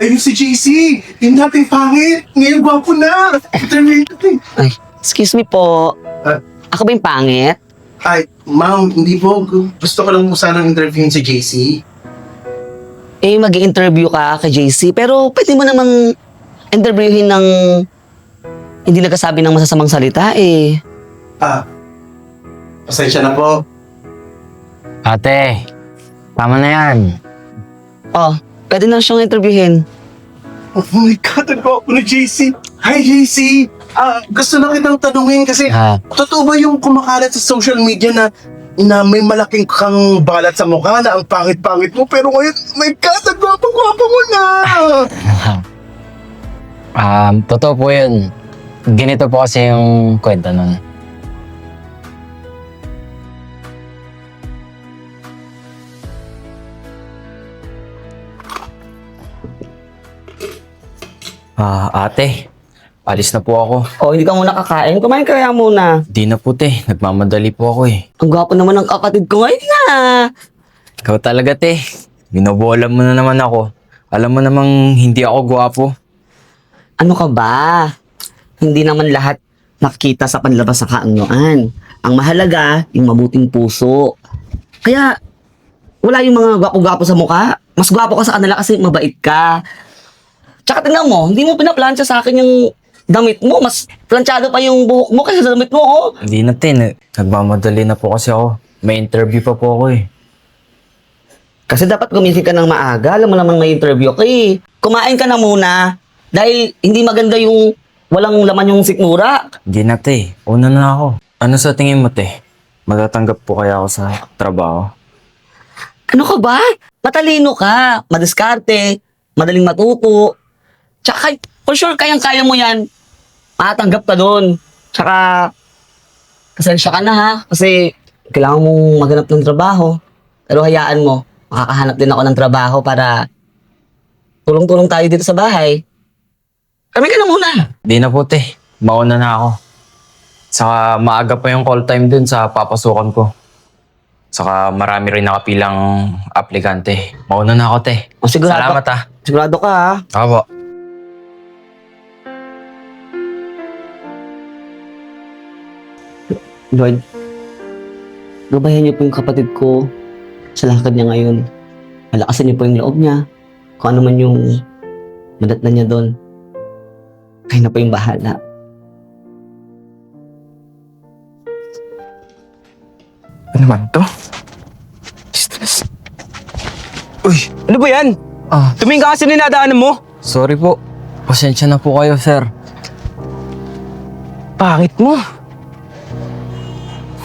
Ayun si JC! Yung dating pangit! Ngayon gwapo na! Interview natin! Ay, excuse me po. Ah. Ako ba yung pangit? Ay, ma'am, hindi po. Gusto ko lang po sanang interviewin si JC. Eh, mag-interview ka kay JC, pero pwede mo namang interviewin ng hindi nagkasabi ng masasamang salita eh. Pasensya na po. Ate, tama na yan. Oh, pwede na siyang interviewin. Oh my God, ang gwapo ni JC! Hi, JC! Gusto lang kitang tanungin kasi totoo ba yung kumakalat sa social media na may malaking kang balat sa mukha na ang pangit-pangit mo pero ngayon, my God, ang gwapo-gwapo mo na! Totoo po yun. Ganito po kasi yung kwento nun. Ate, alis na po ako. Oh, hindi ka muna kakain. Kumain ka kaya muna. Di na po te, nagmamadali po ako eh. Ang gwapo naman ng kapatid ko ngayon na. Ikaw talaga te, binobola mo na naman ako. Alam mo namang hindi ako gwapo. Ano ka ba? Hindi naman lahat nakikita sa panlabas sa kaanyuan. Ang mahalaga, yung mabuting puso. Kaya, wala yung mga gwapo-gwapo sa mukha. Mas gwapo ka sa kanila kasi mabait ka. Tsaka tingnan mo, hindi mo pinaplansya sa akin yung damit mo. Mas planchado pa yung buhok mo kaysa sa damit mo, oh. Hindi na te, nagmamadali na po kasi ako. May interview pa po ako eh. Kasi dapat gumising ka ng maaga. Alam mo naman may interview ka eh. Kumain ka na muna. Dahil hindi maganda yung walang laman yung sikmura. Hindi na te, una na ako. Ano sa tingin mo te? Matatanggap po kaya ako sa trabaho? Ano ka ba? Matalino ka. Madiskarte. Madaling matuto. Tsaka, for sure, kayang-kaya mo yan. Matatanggap ka doon. Tsaka, pasensya ka na ha. Kasi, kailangan mong maghanap ng trabaho. Pero hayaan mo, makakahanap din ako ng trabaho para tulong-tulong tayo dito sa bahay. Kami ka na muna. Di na po te, mauna na ako. Saka maaga pa yung call time dun sa papasukan ko. Saka marami rin nakapilang aplikante. Mauna na ako te. O, sigurado. Salamat ah. Sigurado ka ha. Ako po. Lord, gabayan niyo po yung kapatid ko sa lakad niya ngayon. Malakasin niyo po yung loob niya. Kung ano man yung madatnan niya doon. Kayo na po yung bahala. Ano naman to? Stress. Uy, ano ba yan? Tumingin ka kasi ninadaanan mo. Sorry po. Pasensya na po kayo, sir. Pangit mo.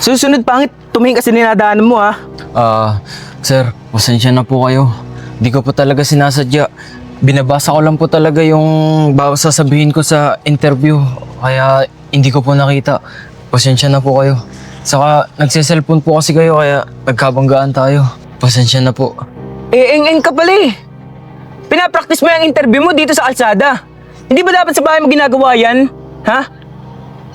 Susunod pangit, tumingin kasi ninadaanan mo ha. Sir, pasensya na po kayo. Di ko po talaga sinasadya. Binabasa ko lang po talaga yung sasabihin ko sa interview. Kaya hindi ko po nakita. Pasensya na po kayo. Saka nagsiselfone po kasi kayo kaya nagkabanggaan tayo. Pasensya na po. Eng-eng ka pala eh. Pinapractice mo yung interview mo dito sa kalsada. Hindi ba dapat sa bahay mo ginagawa yan? Ha?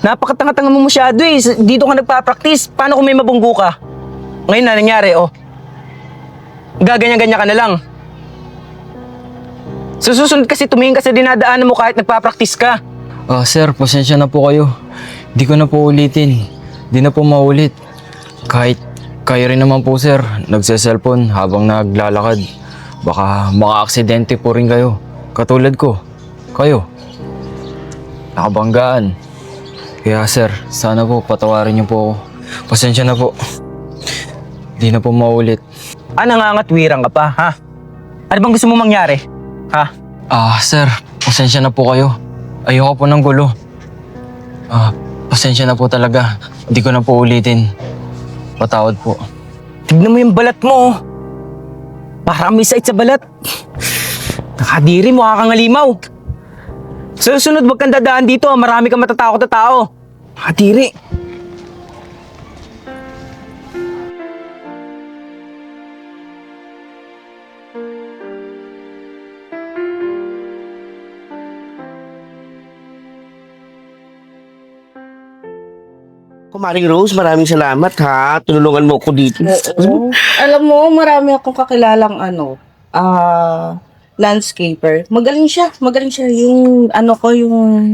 Napakatanga-tanga mo masyado eh. Dito ka nagpa-practice. Paano kung may mabunggo ka? Ngayon na nangyari oh. Gaganyan-ganyan ka na lang. Susunod kasi tumingin ka sa dinadaanan mo kahit nagpa-practice ka. Sir, pasensya na po kayo. Di ko na po ulitin. Di na po maulit. Kahit kayo rin naman po sir, nagse-cellphone habang naglalakad. Baka maka-aksidente po rin kayo. Katulad ko. Kayo. Nakabanggaan. Kaya sir, sana po patawarin niyo po ako. Pasensya na po. Di na po maulit. Nangangatwirang ka pa, ha? Ano bang gusto mo mangyari? Ha? Sir, pasensya na po kayo. Ayoko po ng gulo. Pasensya na po talaga. Hindi ko na po ulitin. Patawad po. Tignan mo yung balat mo. Parang may sakit sa balat. Nakadiri mo, kakangalimaw. Sa susunod, wag kang dadaan dito. Marami kang matatakot na tao. Nakadiri. Kumaring Rose, maraming salamat ha. Tulungan mo ako dito. Oo. Alam mo, marami akong kakilalang landscaper. Magaling siya. Magaling siya. Yung ano ko, yung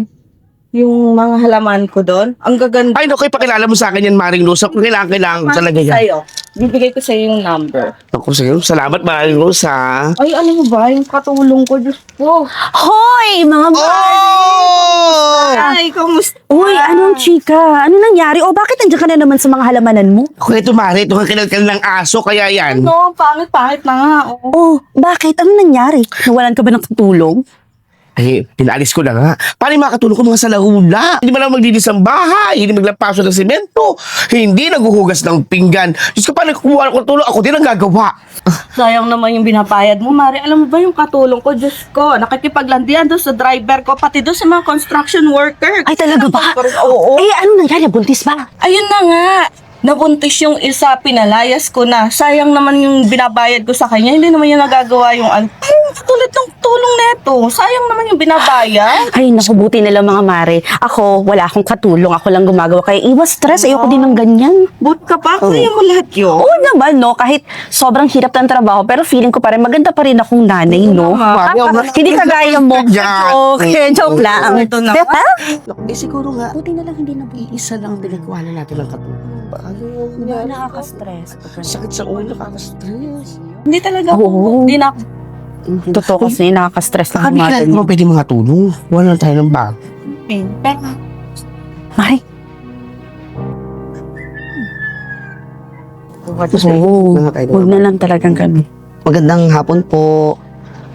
mga halaman ko doon. Ang gaganda. Ay, naku, ipakilala mo sa akin yan, Maring Rosa. Kung kailangan ko talaga yan. Sa'yo. Bibigay ko sa'yo yung number. Naku, sa'yo. Salamat, Maring Rosa. Ay, ano mo ba? Yung katulong ko, Diyos ko. Hoy, mga Oh! Ay, kamusta? Uy, anong chika? Ano nangyari? O bakit nandiyan ka na naman sa mga halamanan mo? Ako ito, Mari. Ito ang kinalkal ng aso, kaya yan. No, pangit na nga. Oo. Oh, bakit? Ano nangyari? Nawalan ka ba ng tutulong? Eh, pinaalis ko na nga. Paano makatulong ko mga salahula? Hindi man lang magdinis ng bahay, hindi maglampaso ng semento, hindi naguhugas ng pinggan. Diyos ko, paano kukuha ko ng tulong? Ako din ang gagawa. Sayang naman yung binapayad mo, Mari. Alam mo ba yung katulong ko? Diyos ko, nakikipaglandian doon sa driver ko, pati doon sa mga construction worker. Ay, talaga ba? Oo. Eh, ano nangyari? Buntis ba? Ayun na nga. Nabuntis yung isa, pinalayas ko na. Sayang naman yung binabayad ko sa kanya. Hindi naman yung nagagawa yung ano. Ay, tulad ng tulong neto. Sayang naman yung binabayad. Ay, naku, buti nila mga mare. Ako, wala akong katulong. Ako lang gumagawa. Kaya iwas stress. Ayoko din ng ganyan. But ka pa, kaya mo lahat yun. Oo naman, no? Kahit sobrang hirap ng trabaho, pero feeling ko pa rin, maganda pa rin akong nanay, no? Hindi kagaya mo. Okay, joke lang. Ito na. Eh, siguro nga, Buti na lang hindi na isa lang pinagawa na natin ng katulong. Paano yung nakaka-stress. sakit sa ulo, nakaka-stress. Hindi talaga Oo. ako. Hindi na ako. Totoo kasi nakaka-stress Baka lang di natin. mo pwede mga tulong. Wala na tayo ng bag. Pero, Mare, huwag na lang talagang kami. Magandang hapon po.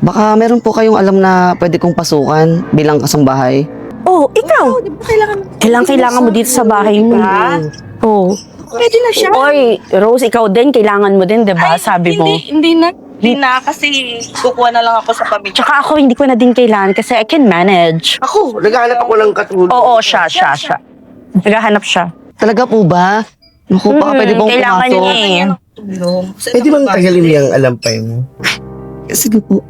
Baka meron po kayong alam na pwede kong pasukan bilang kasambahay. Oh, ikaw! di ba kailangan Kailangan mo dito sa bahay mo. Oh. Pwede na siya. Oy, Rose, ikaw din, kailangan mo din, 'di ba? Sabi mo. Hindi na kasi kukuha na lang ako sa pamilya. Tsaka ako, hindi ko na din kailangan kasi I can manage. Ako, naghahanap ako ng katulong. Oo, siya. Naghahanap siya. Talaga po ba? Naku, baka pwede pong kailangan pumasok. niya eh. Tulong. Pwede bang tagalin niyang alampay mo? Sige po.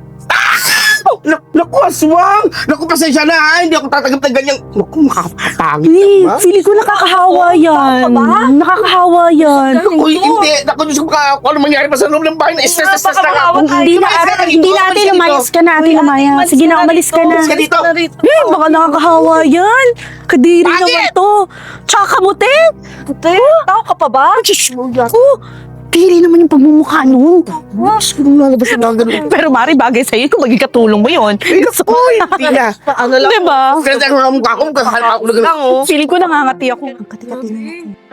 Naku, aswang! Naku, pasensya na ha! Hindi ako tatanggap ng ganyang... Naku, makakapangit Eh, ka ba? feeling ko nakakahawa yan. Nakakahawa yan. Naku, hindi! Naku, Diyos ko, kung ano mangyari pa sa loob ng bahay na stress na ako. Hindi na ate, lumayas ka na, ate, lumayas. Sige na, umalis ka na. Umalis ka dito. Eh, baka nakakahawa yan. Kadiri naman to. Tsaka kamuti. Puti, tao ka pa ba? Oh, kadiri naman yung pagmumukha nun. Pero Mari, bagay sa'yo kung maging katulong mo yun. Uy, hindi na. Ano lang? Diba? Ganda ang mukha ko, kakahalap ako ng... Feeling ko nangangati ako. Ang kati-kati na ako.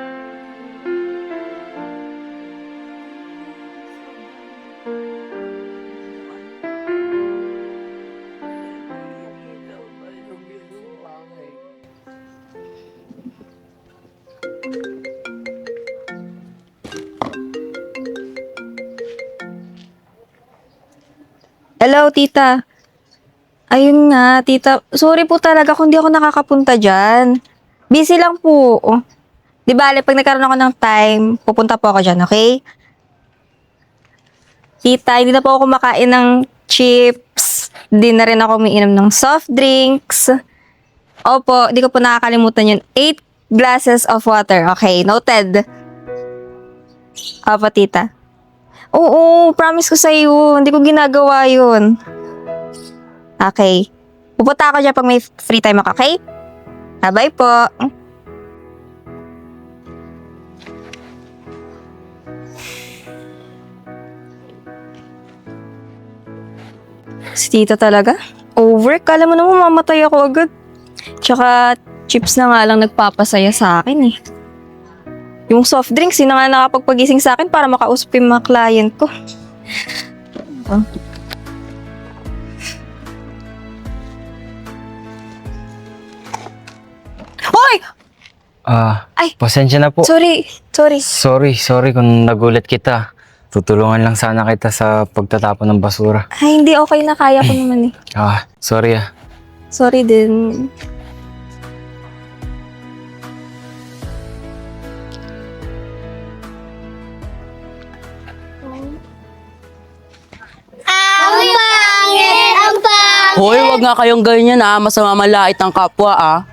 Hello, tita. Ayun nga, tita. Sorry po talaga kung di ako nakakapunta dyan. Busy lang po. Di bale, pag nagkaroon ako ng time, pupunta po ako dyan, okay? Tita, hindi na po ako kumakain ng chips. Di na rin ako umiinom ng soft drinks. Opo, di ko po nakakalimutan yun. 8 glasses of water. Okay, noted. Opo, tita. Oo, promise ko sa'yo. Hindi ko ginagawa yun. Okay. Pupunta ako dyan pag may free time ako, okay? Bye po. Si tita talaga? Over? Kala mo naman mamatay ako agad. Tsaka, chips na nga lang nagpapasaya sa akin eh. Yung soft drinks, yun na nga nakapagpagising sa akin para makausap yung mga client ko. Hoy! Ay! Pasensya na po. Sorry. Sorry kung nagulat kita. Tutulungan lang sana kita sa pagtatapon ng basura. Ay, hindi okay na. Kaya ko naman eh. Sorry ah. Sorry din. Hoy, wag nga kayong ganyan masama malait ang kapwa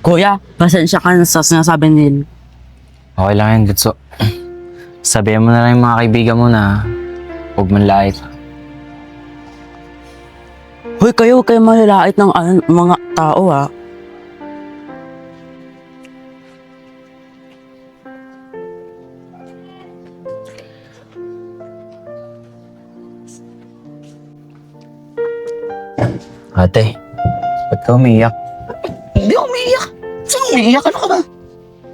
Kuya, pasensya ka na sa sinasabi nila. Okay lang yan, Gutso. Sabihin mo na lang yung mga kaibigan mo na huwag manlait. Hoy, kayo, kayo malalait ng mga tao, ha? Ate, ba't ka umiyak? Hindi ako umiiyak. Saan umiiyak? Ano ka ba?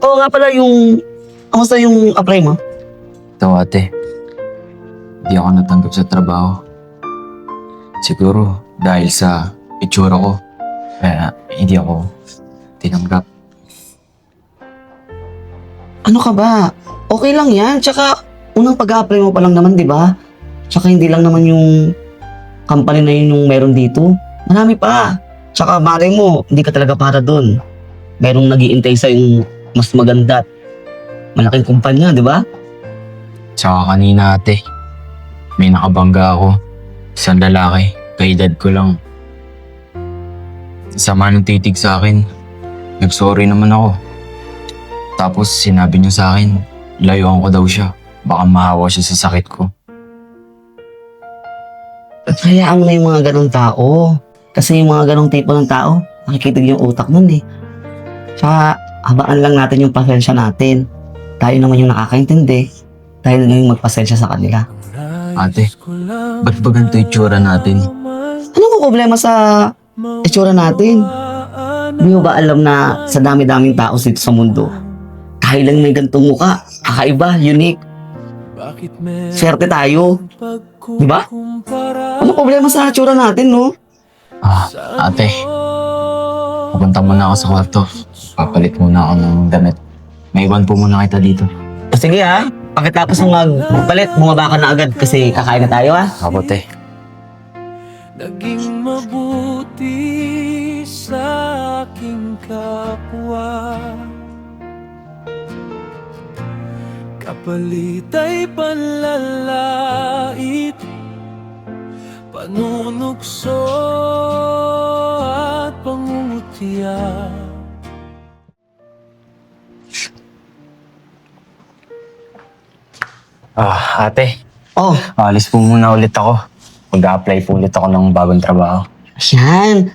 Oo nga pala yung... Kamusta yung apply mo? Ito ate, hindi ako natanggap sa trabaho. Siguro dahil sa itsura ko, kaya hindi ako tinanggap. Ano ka ba? Okay lang yan. Tsaka, unang pag-apply mo pa lang naman, di ba? Tsaka hindi lang naman yung company na yun yung meron dito. Marami pa. Tsaka, malay mo, hindi ka talaga para dun. Merong nag-iintay sa yung mas maganda at malaking kumpanya, di ba? Tsaka kanina ate, may nakabangga ako. Isang lalaki, kaedad ko lang. Sama ng titig sa akin. Nag-sorry naman ako. Tapos sinabi niya sa akin, layuan ko daw siya. Baka mahawa siya sa sakit ko. Hayaan mo na yung mga ganong tao. Kasi yung mga ganong tipo ng tao, nakikitig yung utak nun eh. Tsaka, habaan lang natin yung pasensya natin. Tayo naman yung nakakaintindi. Tayo na yung magpasensya sa kanila. Ate, ba't ba ganito yung tsura natin? Ano ko problema sa itsura natin? Hindi mo ba alam na sa dami-daming tao dito sa mundo, tayo lang may gantong mukha, kakaiba, unique. Swerte tayo. Di ba? Ano problema sa itsura natin, no? Ate, pupunta muna ako sa kwarto. Papalit muna ako ng damit. May iwan po muna kita dito. Sige ha, pagkatapos ng magpalit, bumaba ka na agad kasi kakain na tayo ha. Ako, te. Naging mabuti sa aking kapwa. Kapalit ay panlalait, panunukso at pangungutya. Ate, Oh, alis po muna ulit ako. Mag-a-apply po ulit ako ng bagong trabaho. yan.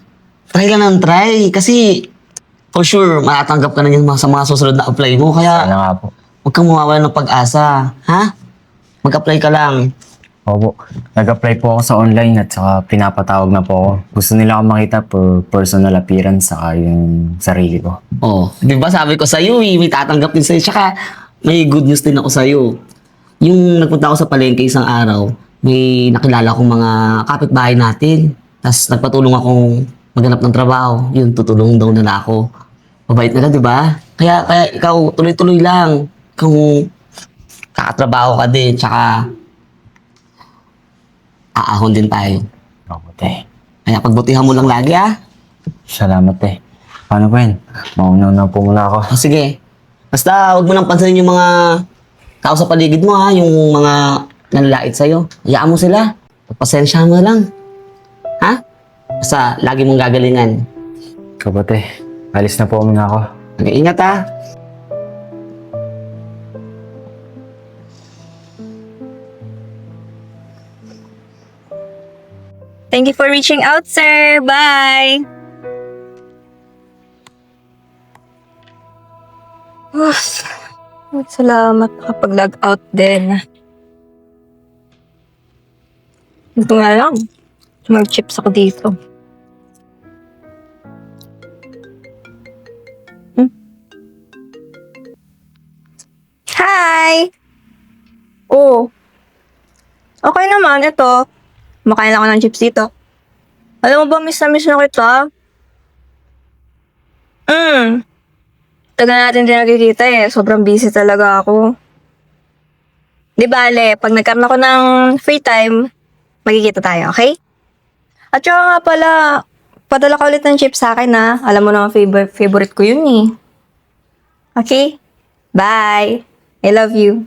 Try lang ng try. Kasi, for sure, matatanggap ka na yan sa mga susunod na apply mo. Kaya, Sana nga po. huwag kang mawawala ng pag-asa. Ha? Mag-apply ka lang. Opo, nag-apply po ako sa online at saka pinapatawag na po ako. Gusto nila ako makita for personal appearance saka yung sarili ko. Oh, di ba sabi ko sa'yo may tatanggap din sa'yo. Tsaka, may good news din ako sa'yo. Yung nagpunta ako sa palengke isang araw, may nakilala kong mga kapitbahay natin. Tapos nagpatulong akong maghanap ng trabaho. Yun, tutulong daw nila ako. Mabait nila, di ba? Kaya ikaw, tuloy-tuloy lang. Kung kakatrabaho ka din, tsaka aahon din tayo. Opo, te. Kaya pagbutihan mo lang lagi, ah. Salamat, te. Paano ba yun? Mauna na po muna ako. O sige. Basta huwag mo nang pansinin yung mga tao sa paligid mo ha, yung mga nanlalait sa'yo. Hayaan mo sila. Pagpasensyahan mo lang. Ha? Basta lagi mong gagalingan. Ikaw ba, te? Alis na po muna ako. Mag-iingat ha. Thank you for reaching out, sir. Bye! Salamat nakapag-log out din. Ito nga lang. Mag-chips ako dito. Hi! Oh. Okay naman, ito. Makain lang ako ng chips dito. Alam mo ba, miss na kita. Tagal natin din nagkikita eh. Sobrang busy talaga ako. Di bale, pag nagkaroon ako ng free time, magkikita tayo, okay? At saka nga pala, padala ka ulit ng chips sa akin ha. Alam mo naman favorite ko yun eh. Okay? Bye! I love you.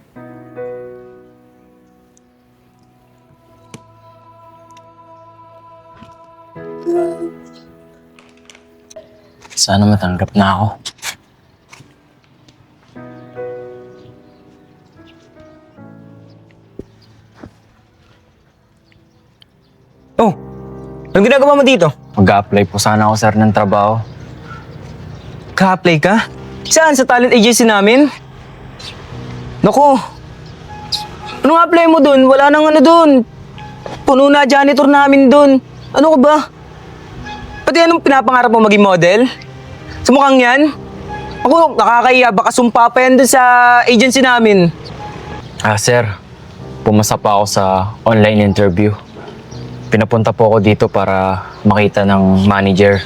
Sana matanggap na ako. Oh, Anong ginagawa mo dito? Mag-a-apply po sana ako, sir, ng trabaho. Ka-apply ka? Saan? Sa talent agency namin? Naku. Anong apply mo dun? Wala nang ano dun. Puno na janitor namin dun. Ano ka ba? Pati anong pinapangarap mo maging model? Sa mukhang yan? Ako, nakakahiya. Baka sumpa pa yan dun sa agency namin. Sir, pumasa pa ako sa online interview. Pinapunta po ako dito para makita ng manager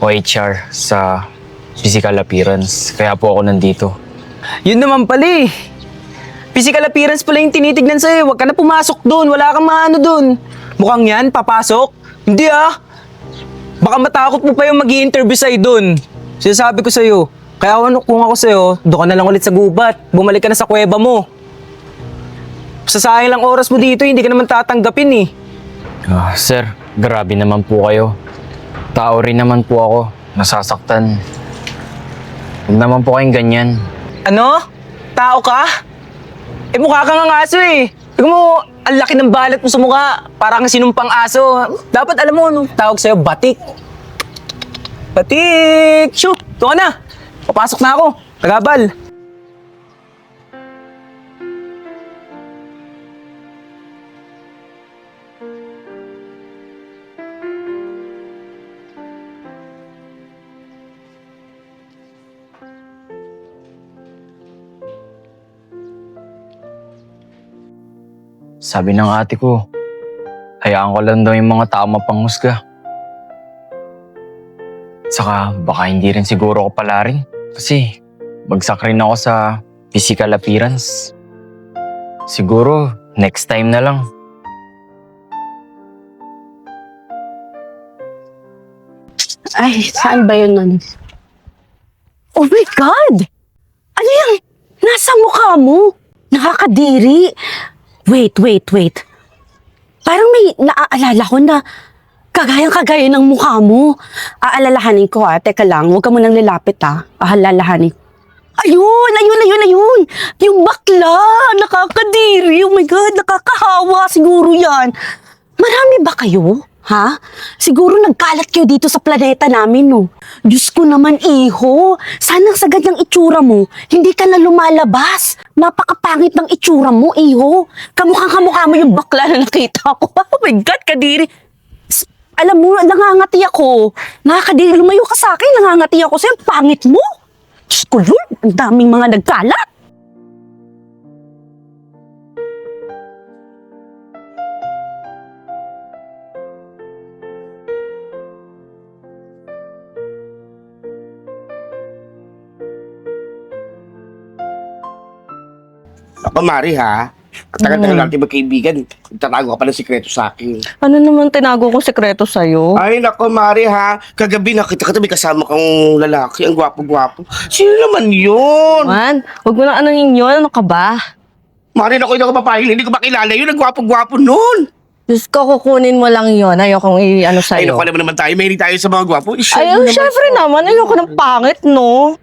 o HR sa physical appearance. Kaya po ako nandito. Yun naman pala eh. Physical appearance pala yung tinitignan sa'yo. Huwag ka na pumasok dun. Wala kang maano dun. Mukhang yan, papasok? Hindi ah. Baka matakot mo pa yung mag-i-interview sa'yo dun. Sinasabi ko sa'yo. Kaya kung ako sa'yo, doon ka na lang ulit sa gubat. Bumalik ka na sa kuweba mo. Sasayang lang oras mo dito, hindi ka naman tatanggapin eh. Sir, grabe naman po kayo. Tao rin naman po ako. Nasasaktan. Huwag naman po kayong ganyan. Ano? Tao ka? Eh mukha kang ang aso eh. Tignan mo, ang laki ng balat mo sa mukha. Parang sinumpang aso. Dapat alam mo, anong tawag sa'yo? Batik. Batik! Shoo! Ito ka na. Papasok na ako. Tagabal. Sabi ng ate ko, hayaan ko lang daw yung mga tao mapanghusga. Saka baka hindi rin siguro ako pala rin. Kasi bagsak rin ako sa physical appearance. Siguro next time na lang. Ay, saan ba yun nun? Oh my God! Ano yan? Nasa mukha mo? Nakakadiri. Wait. Parang may naaalala ko na kagayang-kagaya ng mukha mo. Aalalahanin ko Teka lang, huwag ka munang lalapit Aalalahanin. Ayun! Yung bakla! Nakakadiri! Oh my God, nakakahawa siguro yan. Marami ba kayo? Ha? Siguro nagkalat kayo dito sa planeta namin, no? Diyos ko naman, iho. Sana sa ganyang itsura mo, hindi ka na lumalabas. Napakapangit ng itsura mo, iho. Kamukha mo yung bakla na nakita ko. Oh my God, kadiri. Alam mo, nangangati ako. Nakakadiri, lumayo ka sa akin. Nangangati ako sa'yo. Pangit mo. Diyos ko, Lord, ang daming mga nagkalat. Ako, Mari, ha? Katagal-tagal natin magkaibigan. Tatago ka pa ng sikreto sa akin. Ano naman tinago kong sekreto sa'yo? Ay, nako, Mari, ha? Kagabi nakita ka may kasama kang lalaki. Ang gwapo-gwapo. Sino naman yun? Man, huwag mo na anong yun. Ano ka ba? Mari, naku, hindi ko mapapahil. Hindi ko makilala yun. Ang gwapo-gwapo nun. Diyos ko, kukunin mo lang yun. Ayokong i-ano Ay, sa'yo. naku, alam mo naman tayo. Mahilig tayo sa mga gwapo. Ay, syempre naman. Ayoko ng pangit, no?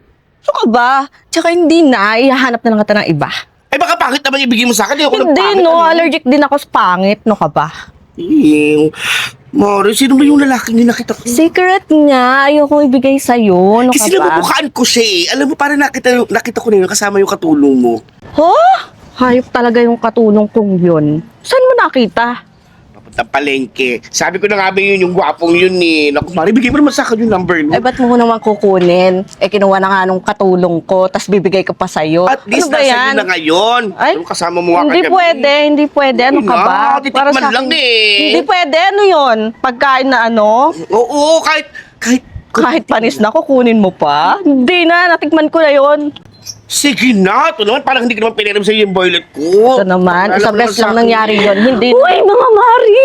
Ano ka ba? Tsaka hindi na. Ihahanap na lang kita ng iba. Ay, baka pangit naman ibigay mo sa akin. Ayoko ng Hindi, pangit. no? Ano? Allergic din ako sa pangit. No ka ba? Mari, sino ba yung lalaking nakita ko? Secret nga. Ayokong ibigay sa'yo. No Kasi ka ba? namumukhaan ko siya eh. Alam mo, parang nakita ko na yun kasama yung katulong mo. Hayop talaga yung katulong kong yun. Saan mo nakita? Papunta palengke. Sabi ko na nga ba yun, yung gwapong yun eh. Naku, Mari, bigay mo naman sa akin yung number, no? Eh, ba't mo naman kukunin? Eh, kinuha na nga nung katulong ko, tas bibigay ko pa sa'yo. At least ano ba nasa yan? iyo na ngayon. Ay, Yung kasama mo nga Hindi kagabi. pwede. Ano ka ba? Titikman lang eh. Hindi pwede. Ano yun? Pagkain na ano? Oo, Kahit panis na, kukunin mo pa? Hindi na, natikman ko na yun. Sige na. Ito naman, parang hindi ko naman piniram sa'yo yung boylet ko. Ito naman, isang beses lang nangyari yun. Hindi Uy, mga Mari!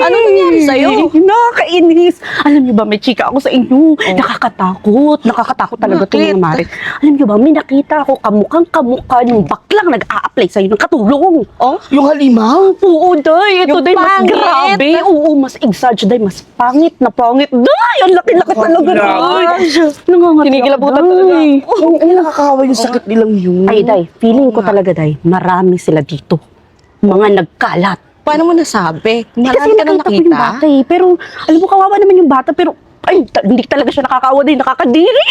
Ano nangyari sa'yo? Nakakainis. Alam niyo ba, may chika ako sa inyo. Nakakatakot talaga ito, mga Mari. Alam niyo ba, may nakita ako kamukha yung baklang nag-a-apply sa'yo ng katulong. Oh? Yung halimaw. Oo, Day. Ito, Yung Day, mas pangit. grabe. Oo, mas exage, Day. Mas pangit na pangit. Day, ang laki-laki talaga, Day. Nangangati Kinikilabutan ako, talaga. Day. Ay, nakakawa yung sakit nilang yun. Ay, Day, feeling ko talaga, Day, marami sila dito. Mga nagkalat. Paano mo nasabi? Kasi Marami ka na nakita ko yung nakita? bata eh. Pero, alam mo, kawawa naman yung bata. Pero, ay, hindi talaga siya nakakaawa din, nakakadiri.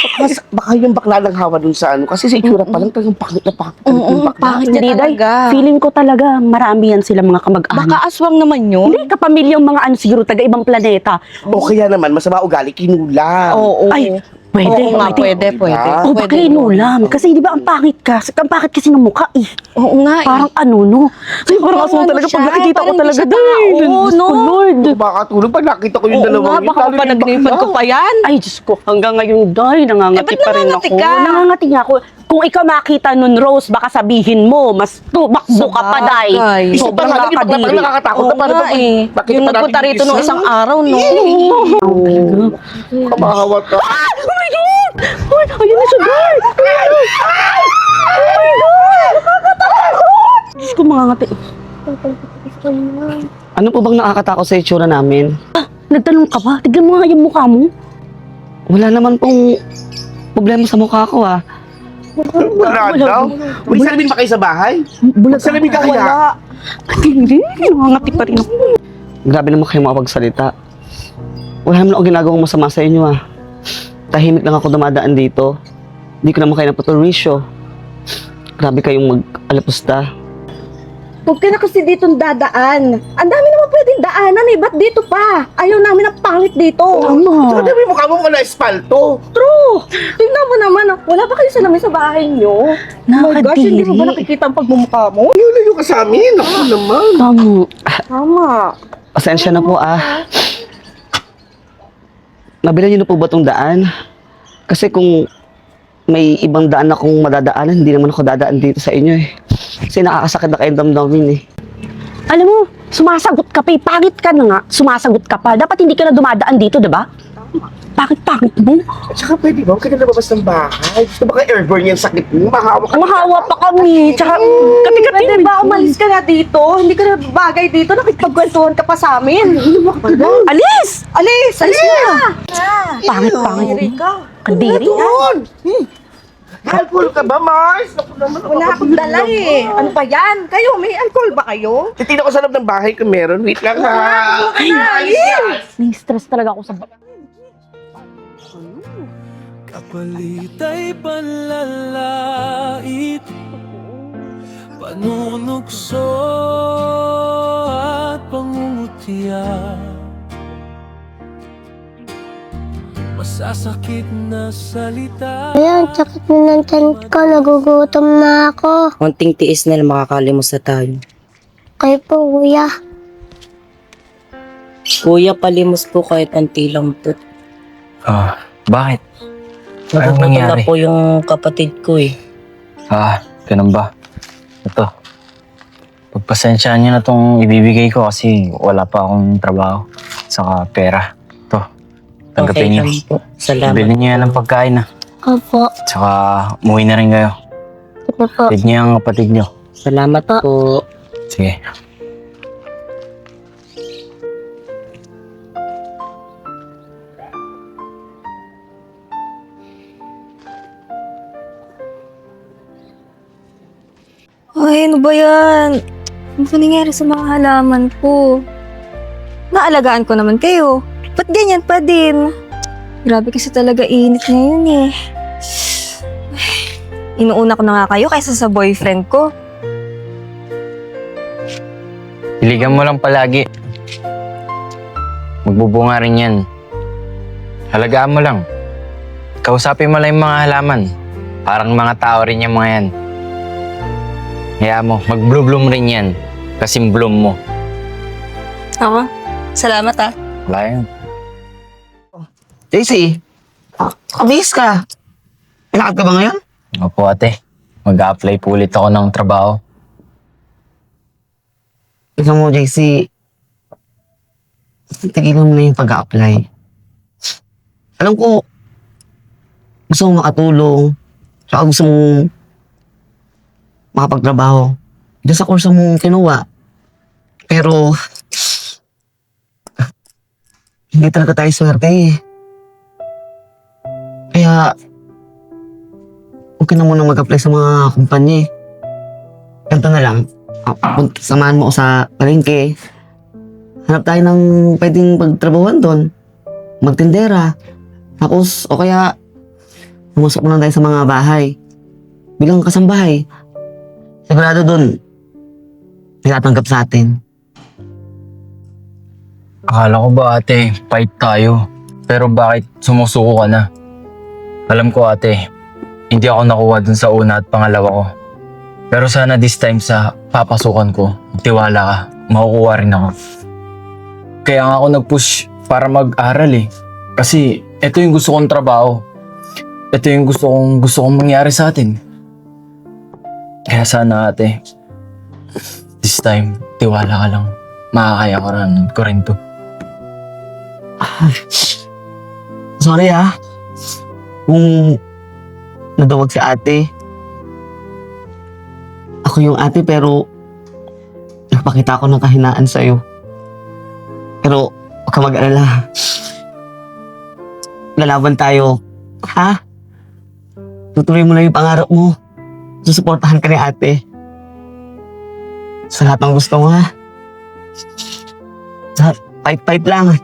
Baka yung bakla lang hawa dun sa ano. Kasi sa itsura pa lang talagang pangit na pangit. Oo, pangit niya Hindi, Day. talaga. Feeling ko talaga marami yan sila mga kamag-anak. Baka aswang naman yun. Hindi, kapamilyang mga ano siguro, taga ibang planeta. O kaya naman, masama ugali, kinulam. Oo. Ay, pwede. Oo nga, pwede. O baka inulam. Kasi di ba ang pangit ka? Ang pangit kasi ng mukha eh. Oo nga eh. Parang ano, no? Ay, parang aswang talaga. Pag nakikita ko talaga, Day. Oo, no? Lord. Makakatulog pag nakita ko yung Oo dalawang nga, yun. baka lalo yung panagnipan bakla. ko pa yan. Ay, Diyos ko. Hanggang ngayon, Day, nangangati Eh, ba't pa rin nangangati ako. ka? Nangangati nga ako. Kung ikaw makita nun, Rose, baka sabihin mo, mas tumakbo ka pa, Day. Sabagay. Sobrang Isa pa nga, di ba, nakakadiri. parang nakakatakot Oo na parang nga eh. bakit Yung pa natin nagpunta rito nung isa? isang araw, no? Kamahawa ka. Oh my God! Ay, ayun na siya, Day! Oh my God! Nakakatakot! Diyos ko, mangangati. Ano po bang nakakatakot sa itsura namin? Nagtanong ka ba? Tignan mo nga yung mukha mo. Wala naman pong problema sa mukha ko ah. Wala daw. May salamin ba kayo sa bahay? Bulag Salamin ka kaya? Hindi, nangangati pa rin ako. Grabe naman kayo makapagsalita. Wala naman ako ginagawang masama sa inyo ah. Tahimik lang ako dumadaan dito. Hindi ko naman kayo napaturisyo. Grabe kayong mag-alapusta. Huwag ka na kasi ditong dadaan. Ang dami naman pwedeng daanan eh. Ba't dito pa? Ayaw namin ang pangit dito. Saan may mukha mo na espalto? True! Tingnan mo naman. Wala ba kayo salamin sa bahay nyo? Oh my gosh, hindi mo ba nakikita ang pagmumukha mo? Layo ka sa amin. Ako naman. Tama. Pasensya na po ah. Nabilan niyo na po ba itong daan? Kasi kung may ibang daan akong madadaanan, hindi naman ako dadaan dito sa inyo eh. Kasi nakakasakit na kayong damdamin eh. Alam mo, sumasagot ka pa eh. Pangit ka na nga, sumasagot ka pa. Dapat hindi ka na dumadaan dito, diba? Pangit mo. At saka pwede ba? Huwag ka na lumabas ng bahay. Gusto ba ka airborne yung sakit mo? Mahawa ka. Mahawa pa kami. Tsaka, kati-kati. Pwede ba umalis ka na dito? Hindi ka na bagay dito. Nakipagkwentuhan ka pa sa amin. Alis! Alis! Alis na! Pangit. Kadiri. Doon! Alcohol ka ba, Mars? Ako naman. Wala akong dala eh. Ano ba yan? Kayo, may alcohol ba kayo? Titignan ko sa loob ng bahay kung meron. Wait lang ha. Ni-stress talaga ako sa... Kapalit ay panlalait, panunukso at pangungutya. Masasakit na salita. Ayan, sakit na ng tiyan ko. Nagugutom na ako. Konting tiis na lang makakalimos na tayo. Kayo po, kuya. Kuya, palimos po kahit anti lang po. Bakit? Anong Nagugutom nangyari? na po yung kapatid ko eh. Ganun ba? Ito. Pagpasensyaan niyo na itong ibibigay ko kasi wala pa akong trabaho. Saka pera. Ito. Tanggapin niyo. lang po. Salamat. Bilhin niyo yan ng pagkain na. Opo. Saka umuwi na rin kayo. Ito po. Tignan niyo ang kapatid niyo. Salamat po. Sige. Ay, ano ba yan? Ano ba nangyari sa mga halaman ko? Naalagaan ko naman kayo. Ba't ganyan pa din? Grabe kasi talaga init ngayon eh. Inuuna ko na nga kayo kaysa sa boyfriend ko. Iligan mo lang palagi. Magbubunga rin yan. Halagaan mo lang. Kausapin mo lang yung mga halaman. Parang mga tao rin yung mga yan. Hayaan mo, mag-bloom rin yan. Kasing bloom mo. Ako? Salamat ah. Wala yan. JC, kabihis ka. Ilakad ka ba ngayon? Opo ate, mag-a-apply po ulit ako ng trabaho. Ikaw mo, JC, tigilan mo na yung pag-a-apply. Alam ko, gusto mong makatulong, tsaka gusto mong makapagtrabaho. Diyan sa kurso mong kinuha. Pero, hindi talaga tayo swerte eh. Kaya, okay na muna mag-apply sa mga kumpanya eh. Ganito na lang, Samahan mo ako sa palengke. Hanap tayo ng pwedeng pagtrabahuan doon. Magtindera. Tapos, o kaya, pumusok mo lang tayo sa mga bahay. Bilang kasambahay. Sigurado doon, natatanggap sa atin. Akala ko ba ate, fight tayo. Pero bakit sumusuko ka na? Alam ko ate, hindi ako nakuha dun sa una at pangalawa ko. Pero sana this time sa papasukan ko, magtiwala ka, makukuha rin ako. Kaya nga ako nag-push para mag-aral eh. Kasi ito yung gusto kong trabaho. Ito yung gusto kong mangyari sa atin. Kaya sana ate, this time, tiwala ka lang. Makakaya ko rin to. Sorry kung nadawag si ate. Ako yung ate pero nagpakita ako ng kahinaan sa'yo. Pero huwag ka mag-alala. Lalaban tayo. Ha? Tutuloy mo lang yung pangarap mo. Susuportahan ka ni ate. Sa lahat ng gusto mo ha. Fight lang.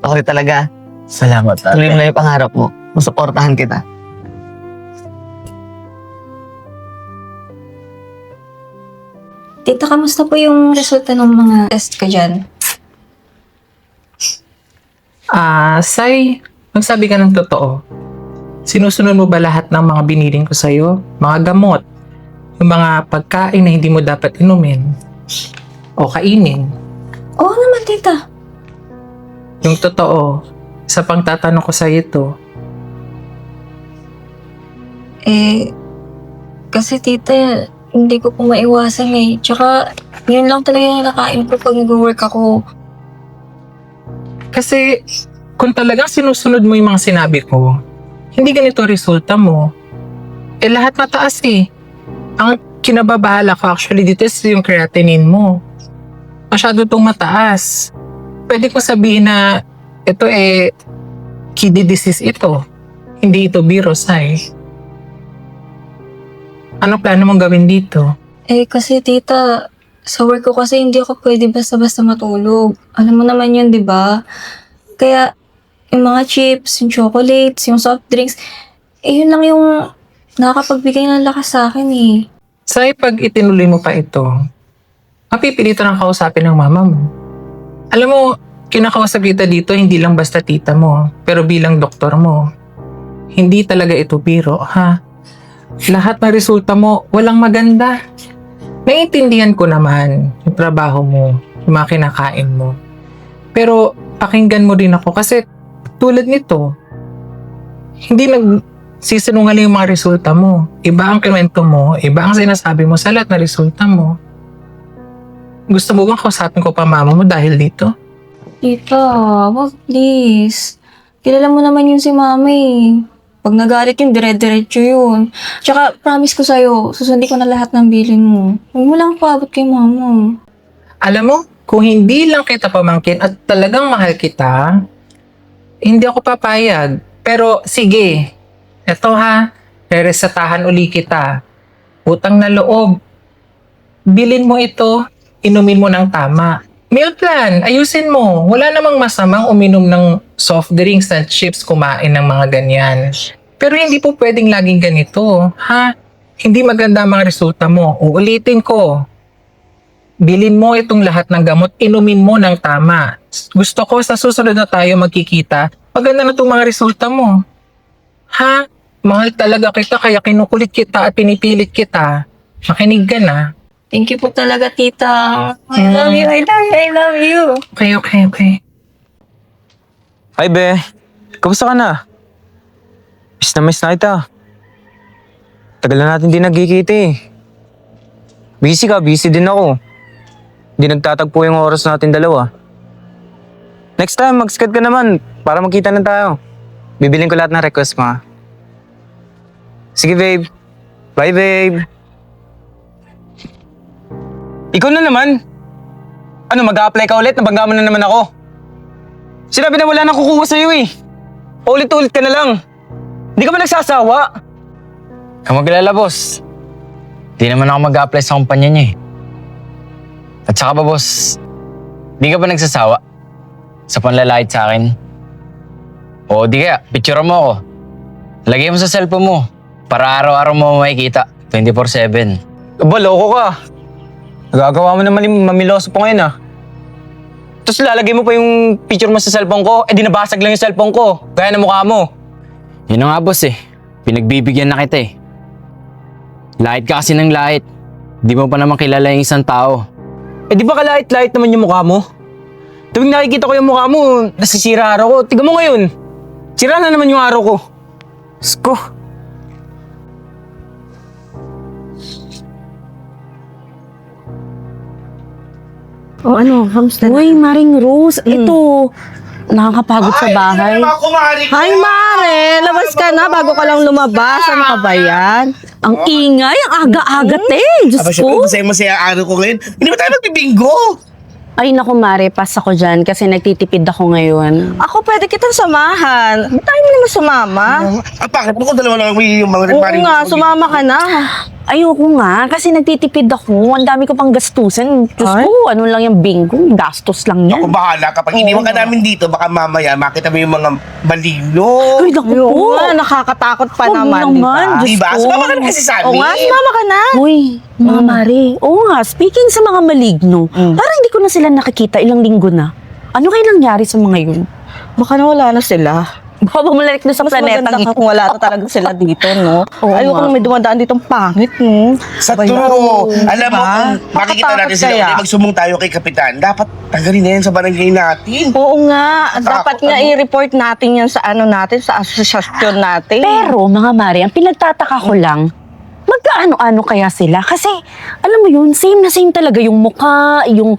Sorry talaga. Salamat ate. Tuloy mo lang yung pangarap mo. Susuportahan kita. Tita, kamusta po yung resulta ng mga test ko dyan? Sai, magsabi ka ng totoo. Sinusunod mo ba lahat ng mga biniling ko sa'yo? Mga gamot, yung mga pagkain na hindi mo dapat inumin o kainin. Oo naman, tita. Yung totoo, sa pangtatanong ko sa'yo ito, Kasi tita, hindi ko po maiwasan eh. Tsaka, yun lang talaga yung nakain ko pag nag-work ako. kasi kung talagang sinusunod mo yung mga sinabi ko, hindi ganito resulta mo. Lahat mataas eh. Ang kinababahala ko actually dito is yung creatinine mo. Masyado itong mataas. Pwede ko sabihin na ito kidney disease ito. Hindi ito virus ay. Ano plano mong gawin dito? Kasi tita, sa work ko kasi hindi ako pwede basta-basta matulog. Alam mo naman yun, di ba? Kaya, yung mga chips, yung chocolates, yung soft drinks, yun lang yung nakakapagbigay ng lakas sa akin eh. Say, pag itinuloy mo pa ito, mapipilitan ang kausapin ng mama mo. Alam mo, kinakausap kita dito hindi lang basta tita mo, pero bilang doktor mo. Hindi talaga ito biro, ha? Lahat ng resulta mo, walang maganda. Naiintindihan ko naman yung trabaho mo, yung mga kinakain mo. Pero pakinggan mo din ako kasi tulad nito, hindi nagsisinungaling yung mga resulta mo. Iba ang kwento mo, iba ang sinasabi mo sa lahat ng resulta mo. Gusto mo bang kausapin ko pa mama mo dahil dito? Tita, wag please. Kilala mo naman yun si mami. Pag nagalit yun, dire-diretso yun. Tsaka, promise ko sa'yo, susundin ko na lahat ng bilin mo. Huwag mo lang paabot kay mama. Alam mo, kung hindi lang kita pamangkin at talagang mahal kita, hindi ako papayag. Pero sige, eto ha, re-resetahan uli kita. Utang na loob. Bilin mo ito, inumin mo ng tama. Meal plan, ayusin mo. Wala namang masamang uminom ng soft drinks and chips, kumain ng mga ganyan. Pero hindi po pwedeng laging ganito, ha? Hindi maganda ang mga resulta mo. Uulitin ko. Bilin mo itong lahat ng gamot, inumin mo ng tama. Gusto ko sa susunod na tayo magkikita, maganda na itong mga resulta mo. Ha? Mahal talaga kita kaya kinukulit kita at pinipilit kita. Makinig ka na. Thank you po talaga, tita. I love you, I love you, I love you. Okay. Hi, be. Kamusta ka na? Miss na kita. Tagal na natin din nagkikita eh. Busy ka, busy din ako. Hindi nagtatagpo yung oras natin dalawa. Next time, mag-skate ka naman para magkita na tayo. Bibilin ko lahat ng request mo ha. Sige, babe. Bye, babe. Ikaw na naman. Ano, mag-a-apply ka ulit? Nabangga mo na naman ako. Sinabi na wala nang kukuha sa'yo eh. Ulit-ulit ka na lang. Hindi ka ba nagsasawa? Kung maglala boss, di naman ako mag-apply sa kumpanya niya eh. At saka ba, boss, di ka ba nagsasawa sa panlalait sa akin? O di kaya, picture mo ako. Lagay mo sa cellphone mo para araw-araw mo makikita. 24/7. Aba, loko ka. Nagagawa mo naman yung mamiloso po ngayon Tapos lalagay mo pa yung picture mo sa cellphone ko, di nabasag lang yung cellphone ko. Gaya ng mukha mo. Yun na nga, boss eh. Pinagbibigyan na kita eh. Lahit ka kasi ng lahit. Di mo pa naman kilala yung isang tao. Di ba kalait-lait naman yung mukha mo? Tuwing nakikita ko yung mukha mo, nasisira araw ko. Tignan mo ngayon. Sira na naman yung araw ko. Diyos ko. O ano, kamusta na? Uy, Maring Rose, ito. Nakakapagod sa bahay. Hi, Mare! Labas ka na bago ka lang lumabas. Ano ka ba yan? Ang ingay, ang aga-aga, te. Diyos Aba, ko. syempre, masaya-masaya ang araw ko ngayon. Hindi ba tayo magbibinggo? Ay, naku, Mare, pass ako dyan kasi nagtitipid ako ngayon. Ako pwede kitang samahan. Ba't tayo mo naman sumama? Bakit mo kung dalawa lang yung mga Oo Maring nga, Rose? sumama ka na. Ayoko nga, kasi nagtitipid ako. Ang dami ko pang gastusin. Diyos Ay? ko, ano lang yung bingo? Gastos lang yan. Ako bahala. Kapag iniwan ka namin dito, baka mamaya makita mo yung mga malino. Uy, naku Oo po. nga, nakakatakot pa Huwag naman, di ba? naman, Diyos Diba? ko. Sumama ka na kasi sa amin. Oo nga, sumama ka na. Uy, mga Mare. Oo nga, speaking sa mga maligno, parang hindi ko na sila nakikita ilang linggo na. Ano kayo nangyari sa mga yun? Baka nawala na sila. Baka bumalik na sa Mas planetang maganda ka kung wala na talaga sila dito, no? Oo Ayoko nga. na may dumadaan ditong pangit, no? Sa Aba, true. yan. Alam mo, Diba? kung makikita natin sila, Kaya. ulit magsumbong tayo kay Kapitan. Dapat tanggalin na yan sa barangay natin. Oo nga, dapat nga ano? i-report natin yan sa ano natin, sa asosasyon natin. Pero, mga Mare, ang pinagtataka ko lang, magkaano-ano kaya sila? Kasi, alam mo yun, same na same talaga yung mukha, yung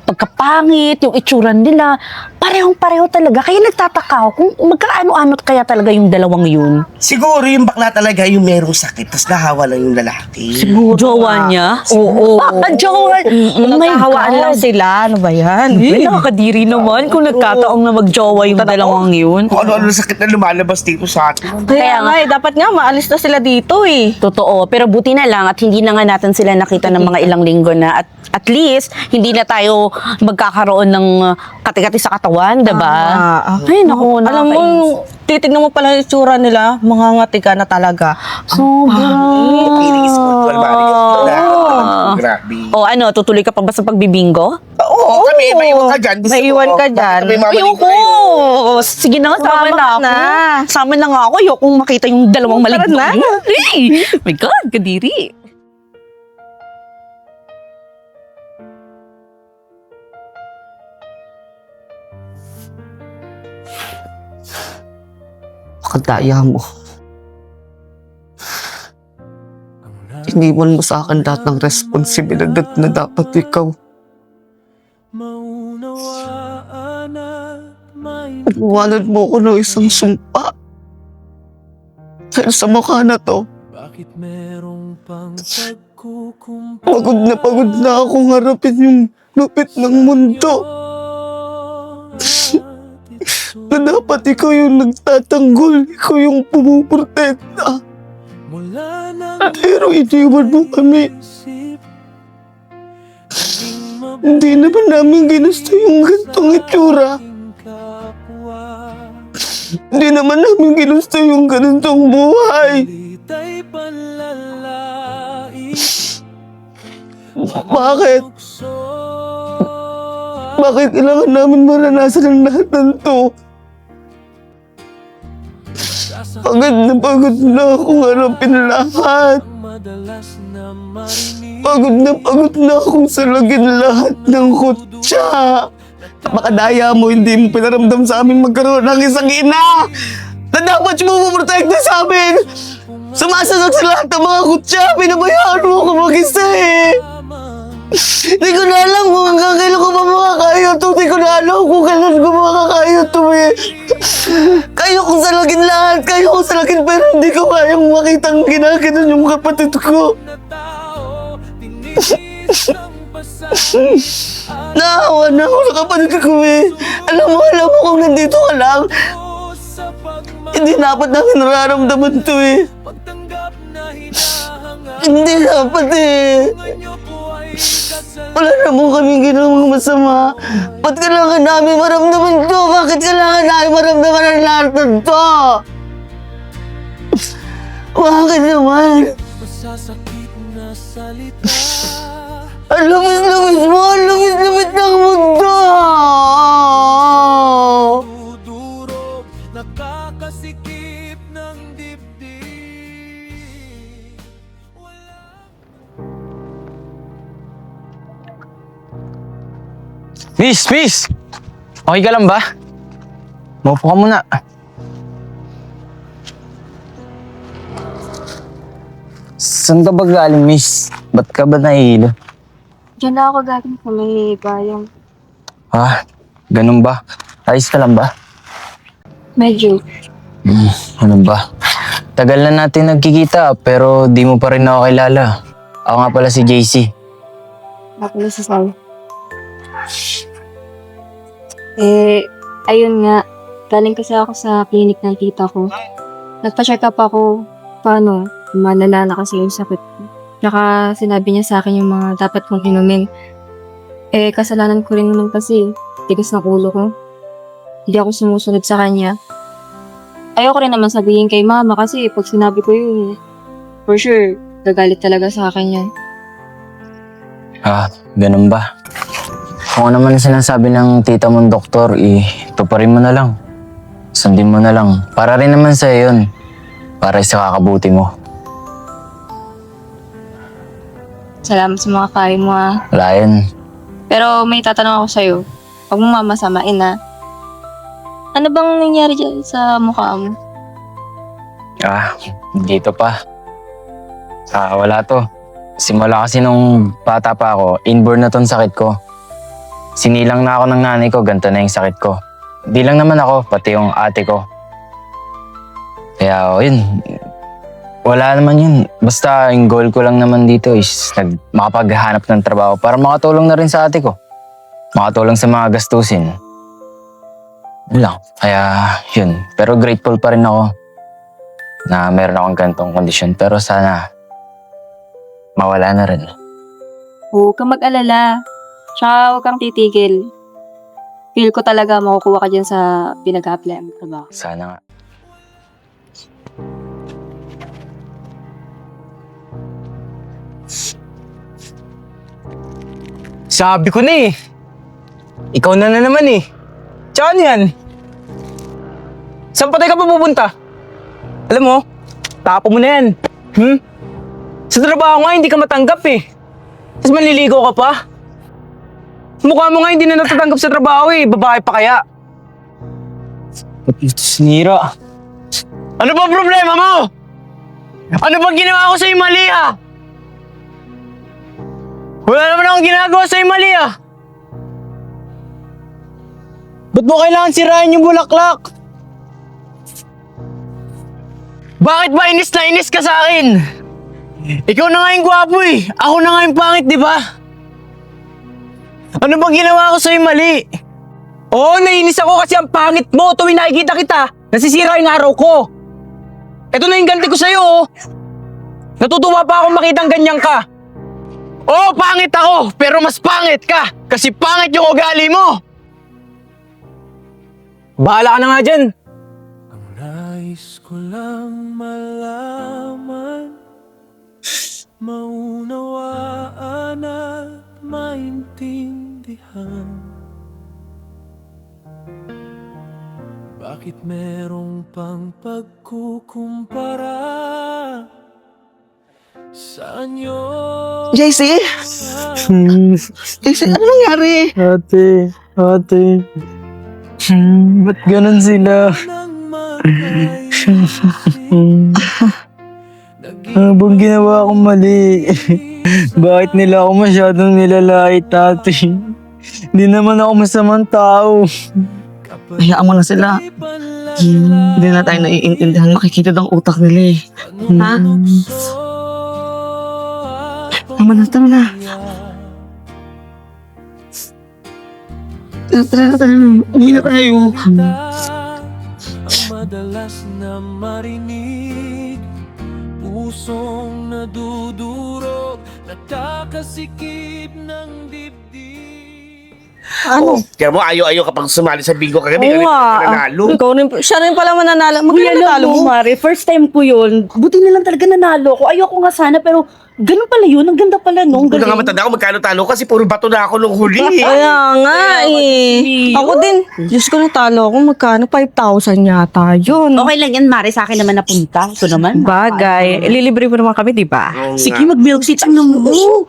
pagkapangit, yung itsura nila, parehong-pareho talaga. Kaya nagtataka ako kung magkaano-ano kaya talaga yung dalawang yun. Siguro yung bakla talaga yung merong sakit, tapos nahawa lang yung lalaki. Jowa niya? Oo. Baka jowa? Oh my Nagkahawaan God. lang sila. Ano ba yan? Ay, nakakadiri naman kung nagkataong na magjowa yung dalawang yun. Kung ano-ano na sakit na lumalabas dito sa atin. Kaya nga, dapat nga maalis na sila dito eh. Totoo, pero buti na lang at hindi na nga natin sila nakita ng mga ilang linggo na at least hindi na tayo magkakaroon ng kati-kati sa katawan, 'di ba? Ay naku, Alam mo, titignan mo pala yung itsura nila, mga ngati ka na talaga. Feeling is good. Grabe. O ano, tutuloy ka pa ba sa pagbibingo? Oo, kami, maiwan ka dyan. Gusto Maiwan ko. ka dyan. Kami mamaling Ayoko! Sige na nga, sama Sumama na ka ako. na. Sama na nga ako. Ayokong makita yung dalawang Tara maligno. na. Ay, my God, kadiri. Kadaya mo. Iniwan mo sa akin lahat ng responsibilidad na dapat ikaw. Maunawaan at may Iwanad mo ko ng isang sumpa. Dahil sa mukha na to, bakit merong pang pagkukumpara? pagod na akong harapin yung lupit ng mundo. Na dapat ikaw yung nagtatanggol, ikaw yung pumuprotekta. Mula nang Pero iniwan mo kami. isip, naging Hindi naman namin ginusto yung gantong itsura. mabuting kapwa. Hindi naman namin ginusto yung ganitong buhay. Lita'y panlalait, Bakit? bukso. Bakit kailangan namin maranasan ang lahat ng to? Pagod na akong harapin lahat. Madalas na marinig Pagod na akong salagin lahat ng kutsa. Makadaya mo, hindi mo pinaramdam sa amin magkaroon ng isang ina na dapat mo puprotekta sa amin. Sumasagot sa lahat ng mga kutsa. Pinabayaan mo ako mag-isa eh. Hindi ko na alam kung hanggang kailan ko pa makakaya to. Hindi ko na alam kung kailan ko makakaya to eh. Kayo kong salagin lahat. Kayo kong salagin pero hindi ko kayang makitang ginaganon yung kapatid ko. na tao, tinis ang basa. Naawa na ako sa kapatid ko eh. Alam mo kung nandito ka lang, Sa pagmamahal, hindi dapat namin nararamdaman to eh. pagtanggap na hinahangad, Hindi dapat eh. niyo po ay Wala naman kaming ginawang masama. Ba't kailangan namin maramdaman to? Bakit kailangan namin maramdaman ang lahat ng to? Bakit naman? Masasakit na salita. Ang lumis-lumis mo! Ang lumis-lumis ng mundo! Dudurog, nakakasikip ng dibdib. Miss! Miss! Okay ka lang ba? Maupo ka muna. Saan ka ba galing, miss? Ba't ka ba nahihilo? Diyan na ako galing sa may bayang. Ah, ganun ba? Ayos ka lang ba? Medyo. Ano ba? Tagal na natin nagkikita pero di mo pa rin ako kilala. Ako nga pala si JC. Ako na sa Sal. Ayun nga. Galing kasi ako sa clinic ng tita ko. Nagpa-check up ako. Paano? Malala na kasi yung sakit ko. Tsaka sinabi niya sa akin yung mga dapat kong inumin. Kasalanan ko rin naman kasi. Tigas ng ulo ko. Hindi ako sumusunod sa kanya. Ayoko rin naman sabihin kay mama kasi pag sinabi ko yun, for sure, gagalit talaga sa akin yan. Ah, ganun ba? Kung ano man ang sinasabi ng tita mong doktor, tuparin mo na lang. Sundin mo na lang. Para rin naman sa'yo yun. Para sa kakabuti mo. Salamat sa mga payo mo ah. Wala yan. Pero may tatanong ako sa'yo. Huwag mo mamasamain na. Ano bang nangyari dyan sa mukha mo? Ah, dito pa. Wala to. Simula kasi nung bata pa ako, inborn na tong sakit ko. Sinilang na ako ng nanay ko, ganito na yung sakit ko. Di lang naman ako, pati yung ate ko. Kaya yun, wala naman yun. Basta yung goal ko lang naman dito is makapaghanap ng trabaho para makatulong na rin sa ate ko. Makatulong sa mga gastusin. Yun lang. Kaya yun. Pero grateful pa rin ako na meron akong ganitong kondisyon. Pero sana mawala na rin. Huwag kang mag-alala. Tsaka huwag kang titigil. Feel ko talaga makukuha ka dyan sa pinag-a-apply ang trabaho. Sana nga. Sabi ko na eh. Ikaw na naman eh. Tsaka ano yan? Saan pa tayo ka pupunta? Alam mo, tapo mo na yan. Sa trabaho nga, hindi ka matanggap eh. Tapos manliligaw ka pa. Mukha mo nga hindi na natatanggap sa trabaho eh. Babae pa kaya? Sinira. Ano ba problema mo? Ano bang ginawa ko sa'yo mali ah? Wala naman akong ginagawa sa'yo mali ah. Ba't mo kailangan sirain yung bulaklak? Bakit ba inis na inis ka sa akin? Ikaw na nga yung gwapo eh. Ako na nga yung pangit, di ba? Ano bang ginawa ko sa'yo mali? Oo, nainis ako kasi ang pangit mo. Tuwing nakikita kita, nasisira yung araw ko. Ito na yung ganti ko sa'yo, oh. Natutuwa pa akong makitang ganyan ka. Oo, pangit ako, pero mas pangit ka. Kasi pangit yung ugali mo. Bahala ka na nga dyan. Ang nais ko lang malaman, maunawaan at maintindihan. Bakit merong pang pagkukumpara sa anyo? JC? JC, ano nangyari? Ate. Ba't ganun sila? Ano bang ginawa akong mali? Bakit nila ako masyadong nilalait, ate? Hindi naman ako masamang tao. Hayaan mo na sila. Hindi na tayo naiintindihan. Makikita ng utak nila eh. Ha? Tama na. Tara. Uwi na tayo. Ang madalas na marinig, pusong nadudurog, nakakasikip ng dibdib. Ano? Kaya mo, ayaw kapag sumali sa bingo kagabi, Oo nga. nanalo. Ikaw rin, siya rin pala mananalo. Uy, Magkano natalo alam mo, mo? Mare, first time ko yun. Buti na lang talaga nanalo ko. Ayoko nga sana, pero ganun pala yun. Ang ganda pala nung Kung nga galing. matanda ko, magkano talo kasi puro bato na ako nung huli. Kaya nga eh. Ako din. Diyos ko natalo ako. Magkano? 5,000 yata yun. Okay lang yan, Mare. Sa akin naman napunta. Ito naman. Bagay. Ililibre mo naman kami, di ba? Sige, mag-milkshake ang mo.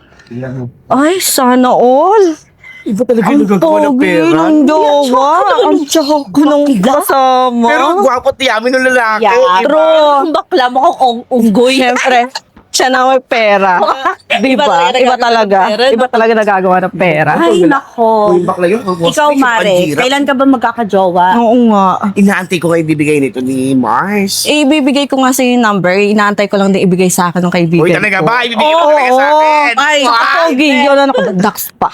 Ay, sana all. Iba talaga yung Ang nagagawa ng pogi pera. ng jowa. Ang tsaka ng kasama. Pero ang gwapo at yamin ng lalaki. Yeah, Iba. Ang bakla mo kung unggoy. Siyempre, siya na may pera. Diba? Iba talaga. Iba talaga nagagawa ng pera. Ay, nako. Yung bakla yun, ang Ikaw, yung Mare, panjira. kailan ka ba magkakajowa? Oo nga. Inaantay ko nga ibibigay nito ni Mars. Ibibigay ko nga sa yung number. Inaantay ko lang din ibigay sa akin ng kaibigan Uy, talaga ko. ba? Ibibigay mo talaga sa akin? Ay, pogi. Yun na nakadax pa.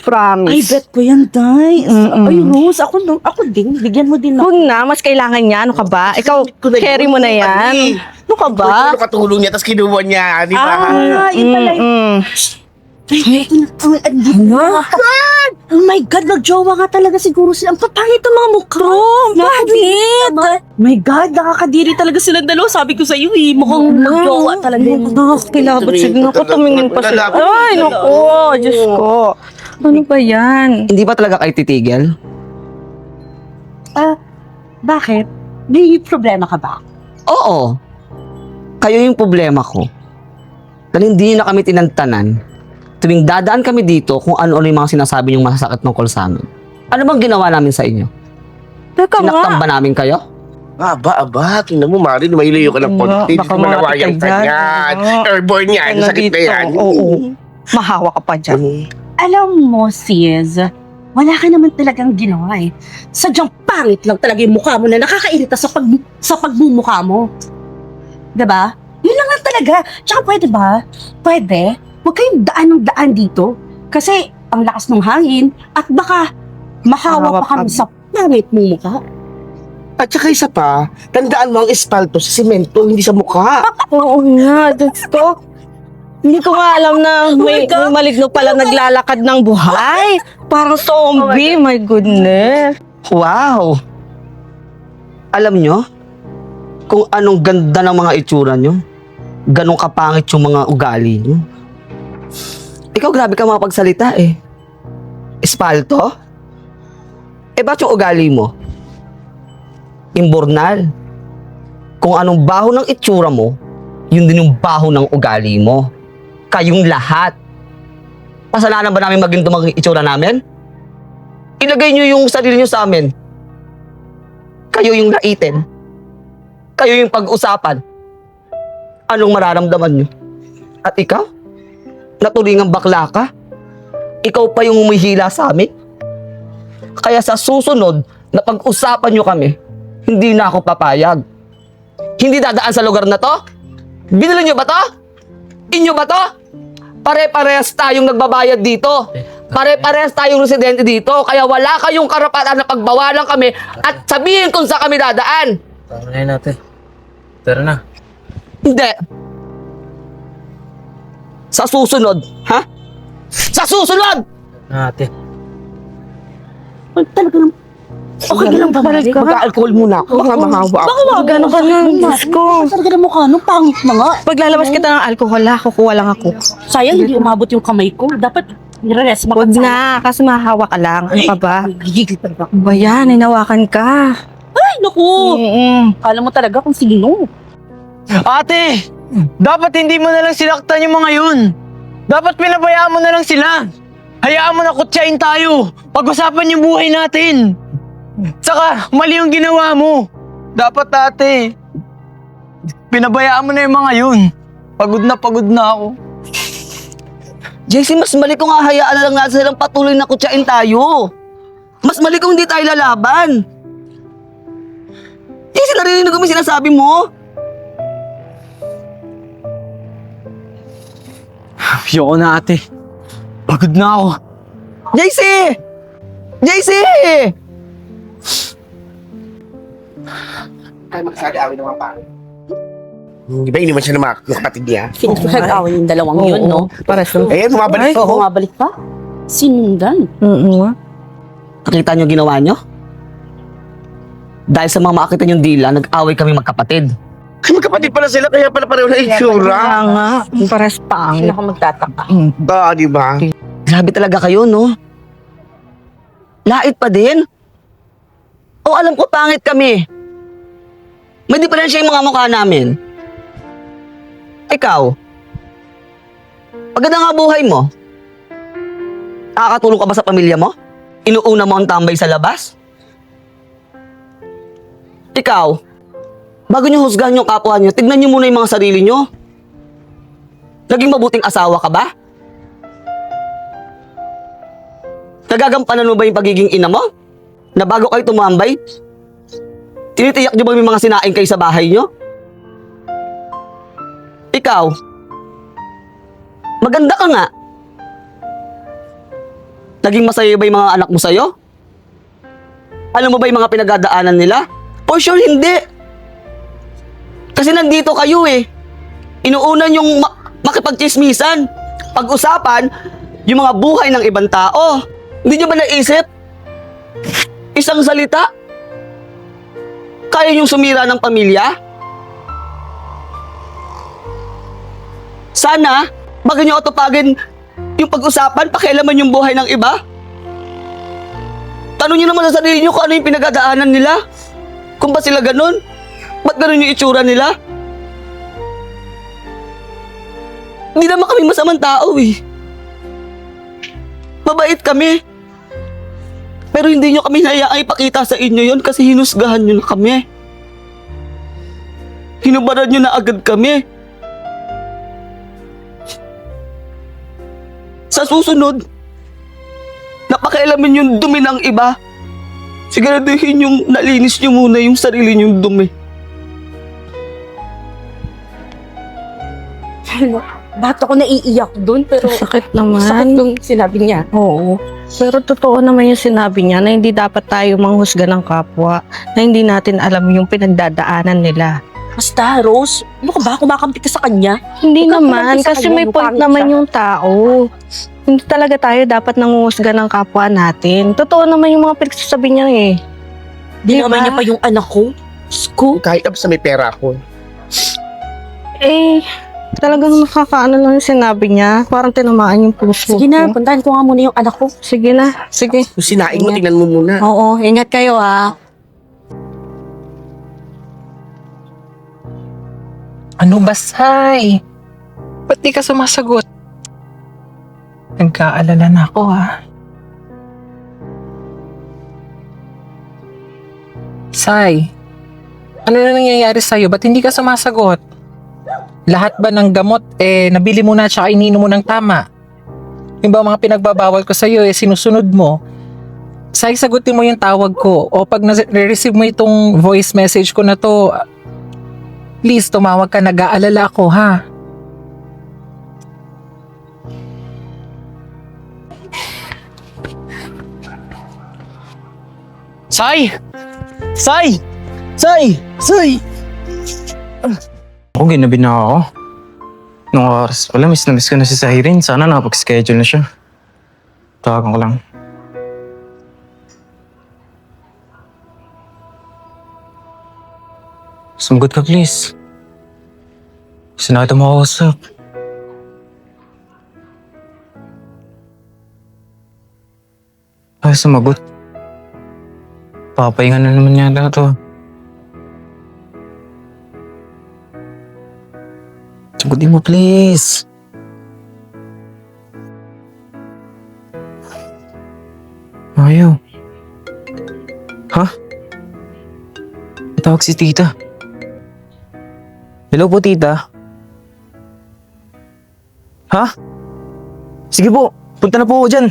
Promise. Ay, bet ko yan, Day. Mm-mm. Ay, Rose, ako din. Bigyan mo din ako. Huwag na, mas kailangan niya. Ano ka ba? Ikaw, carry mo na yan. Ano ka ba? Ano katulong niya, tapos kinuha niya, di ba? Ah, yun pala yun. Ay, ito na. Oh my God, nagjowa nga talaga siguro sila. Ang papangit ang mga mukha. Bakit? My God, nakakadiri talaga silang dalawa. Sabi ko sa iyo eh, mukhang nagjowa talaga. Nakakilabot sila. Naku, tumingin pa sila. Ay, naku, Diyos ko. Ano ba yan? Hindi ba talaga kayo titigil? Bakit? May problema ka ba? Oo. Kayo yung problema ko. Dahil hindi na kami tinantanan. Tuwing dadaan kami dito kung ano-ano yung mga sinasabi yung masasakit tungkol sa amin. Ano bang ginawa namin sa inyo? Teka Sinaktan nga. ba namin kayo? Aba. Tingnan mo, Mari, lumayo ka ng Nga, konti. baka Malawayan matik ka ka dyan. yan. Oo. Airborne yan. Ano Sakit na dito? yan. Oo. Mahawa ka pa dyan. Alam mo, sis, wala ka naman talagang ginawa eh. Sadyang pangit lang talaga yung mukha mo na nakakairita sa pagmumukha mo. Diba? Yun lang lang talaga. Tsaka pwede ba? Pwede? Huwag kayong daan ng daan dito. Kasi ang lakas ng hangin at baka mahawa pa kami sa pangit mong mukha. At saka isa pa, tandaan mo ang espalto sa simento, hindi sa mukha. Oo nga, Diyos ko. Hindi ko nga alam na may maligno pala naglalakad ng buhay. Parang zombie, my goodness. Wow! Alam nyo, kung anong ganda ng mga itsura nyo, ganong kapangit yung mga ugali nyo. Ikaw grabe ka makapagsalita eh. Espalto? Eh ba't yung ugali mo? Imbornal. Kung anong baho ng itsura mo, yun din yung baho ng ugali mo. Kayong lahat. Kasalanan ba namin maging mga itsura namin? Ilagay nyo yung sarili nyo sa amin. Kayo yung naitin. Kayo yung pag-usapan. Anong mararamdaman nyo? At ikaw? Naturingang bakla ka? Ikaw pa yung humihila sa amin? Kaya sa susunod na pag-usapan nyo kami, hindi na ako papayag. Hindi dadaan sa lugar na to? Binili nyo ba to? Inyo ba to? Pare-parehas tayong nagbabayad dito. Pare-parehas tayong residente dito. Kaya wala kayong karapatan na pagbawalan kami at sabihin kung saan kami dadaan. Tara na yun natin. Tara na. Hindi. Sa susunod, ha? Sa susunod! Natin. Talaga naman. Okay ka lang ba, Mari? Mag-alcohol muna ako, baka mahawa ako. Baka wag ano ka na, Diyos ko. Talaga na mukha nung pangit na nga. Paglalabas kita ng alcohol, kukuha lang ako. Sayang, hindi umabot yung kamay ko. Dapat nire-rest mo. Huwag na, kasi mahawa ka lang. Ano ka ba? Gigil talaga. Ano ba yan? Hinawakan ka. Ay, naku! Alam mo talaga kung sino. Ate, dapat hindi mo na lang sinaktan yung mga yun. Dapat pinabayaan mo na lang sila. Hayaan mo na kutsain tayo. Pag-usapan yung buhay natin. Saka, mali yung ginawa mo. Dapat ate, pinabayaan mo na yung mga yun. Pagod na ako. JC, mas mali kung hayaan na lang nga silang patuloy na kutsain tayo. Mas mali kung hindi tayo lalaban. JC, narinig ko may sinasabi mo. Ayoko na ate. Pagod na ako. JC! JC! Ay, magsabi naman pa. Di ba iniwan siya ng mga kapatid niya? Pinag-away yung dalawang yun, no? Para sa... Ayan, bumabalik pa ako. Bumabalik pa? Sinundan. Nakita niyo ginawa niyo? Dahil sa mga makakita niyong dila, nag-away kami magkapatid. Ay, magkapatid pala sila, kaya pala pareho na itsura. nga, pares pang. Sino ka magtataka? Di ba? Grabe talaga kayo, no? Lait pa din? O alam ko, pangit kami. May diferensya yung mga mukha namin. Ikaw, maganda nga buhay mo. Nakakatulong ka ba sa pamilya mo? Inuuna mo ang tambay sa labas? Ikaw, bago nyo husgahan yung kapwa nyo, tignan nyo muna yung mga sarili nyo. Naging mabuting asawa ka ba? Nagagampanan mo ba yung pagiging ina mo? Na bago kayo tumambay, tinitiyak nyo ba may mga sinaing kayo sa bahay nyo? Ikaw, maganda ka nga. Naging masaya ba yung mga anak mo sa'yo? Alam mo ba yung mga pinagdadaanan nila? For sure, hindi. Kasi nandito kayo eh. Inuunan yung makipagchismisan. Pag-usapan, yung mga buhay ng ibang tao. Hindi nyo ba naisip? Isang salita? Kaya yung sumira ng pamilya? Sana, bago nyo atupagin yung pag-usapan, pakialaman yung buhay ng iba. Tanong nyo naman sa sarili nyo kung ano yung pinagdadaanan nila. Kung ba sila ganun? Ba't ganun yung itsura nila? Hindi naman kami masamang tao eh. Mabait kami. Pero hindi nyo kami hayaang ipakita sa inyo yon kasi hinusgahan nyo na kami. Hinubaran nyo na agad kami. Sa susunod, napakialamin yung dumi ng iba. Siguraduhin yung nalinis nyo muna yung sarili nyong dumi. Bakit ako naiiyak dun? Pero Sakit naman. sakit yung sinabi niya. Oo. Pero totoo naman yung sinabi niya na hindi dapat tayo manghusga ng kapwa, na hindi natin alam yung pinagdadaanan nila. Basta, Rose, ano ka ba? Kumakampi ka sa kanya? Hindi Huwag kang naman, kumakampi sa kasi kanya, may point mukha naman siya. yung tao. Hindi talaga tayo dapat nanguhusga ng kapwa natin. Totoo naman yung mga pinagsasabi niya eh. Dinamay niya pa yung anak ko. Sko. Kahit sa may pera ako. Eh, talagang nakakaano lang yung sinabi niya. Parang tinamaan yung puso Sige na, ko. puntahan ko nga muna yung anak ko. Sige na, sige. Kung sinaing mo, tingnan mo muna. Oo, ingat kayo ha. Ano ba, Sai? Ba't di ka sumasagot? Nagkaalala na ako, ha? Sai, ano na nangyayari sa'yo? Ba't hindi ka sumasagot? Lahat ba ng gamot, nabili mo na tsaka ininom mo ng tama? Yung ba mga pinagbabawal ko sa'yo, sinusunod mo? Sai, sagutin mo yung tawag ko. O pag na-receive mo itong voice message ko na to, please, tumawag ka, nag-aalala ako, ha? Sai! Sai! Sai! Sai! Ako, ginabi na ako. Nung oras pala, miss na miss ko na si Siren. Sana nakapag-schedule na siya. Tawagan ko lang. Sumagot ka, please. Gusto na kita makausap. Ay, sumagot. Papahinga na naman yata to. Sagutin mo, please. Ayaw. Ha? Natawag si tita. Hello po, tita. Ha? Sige po, punta na po ako dyan.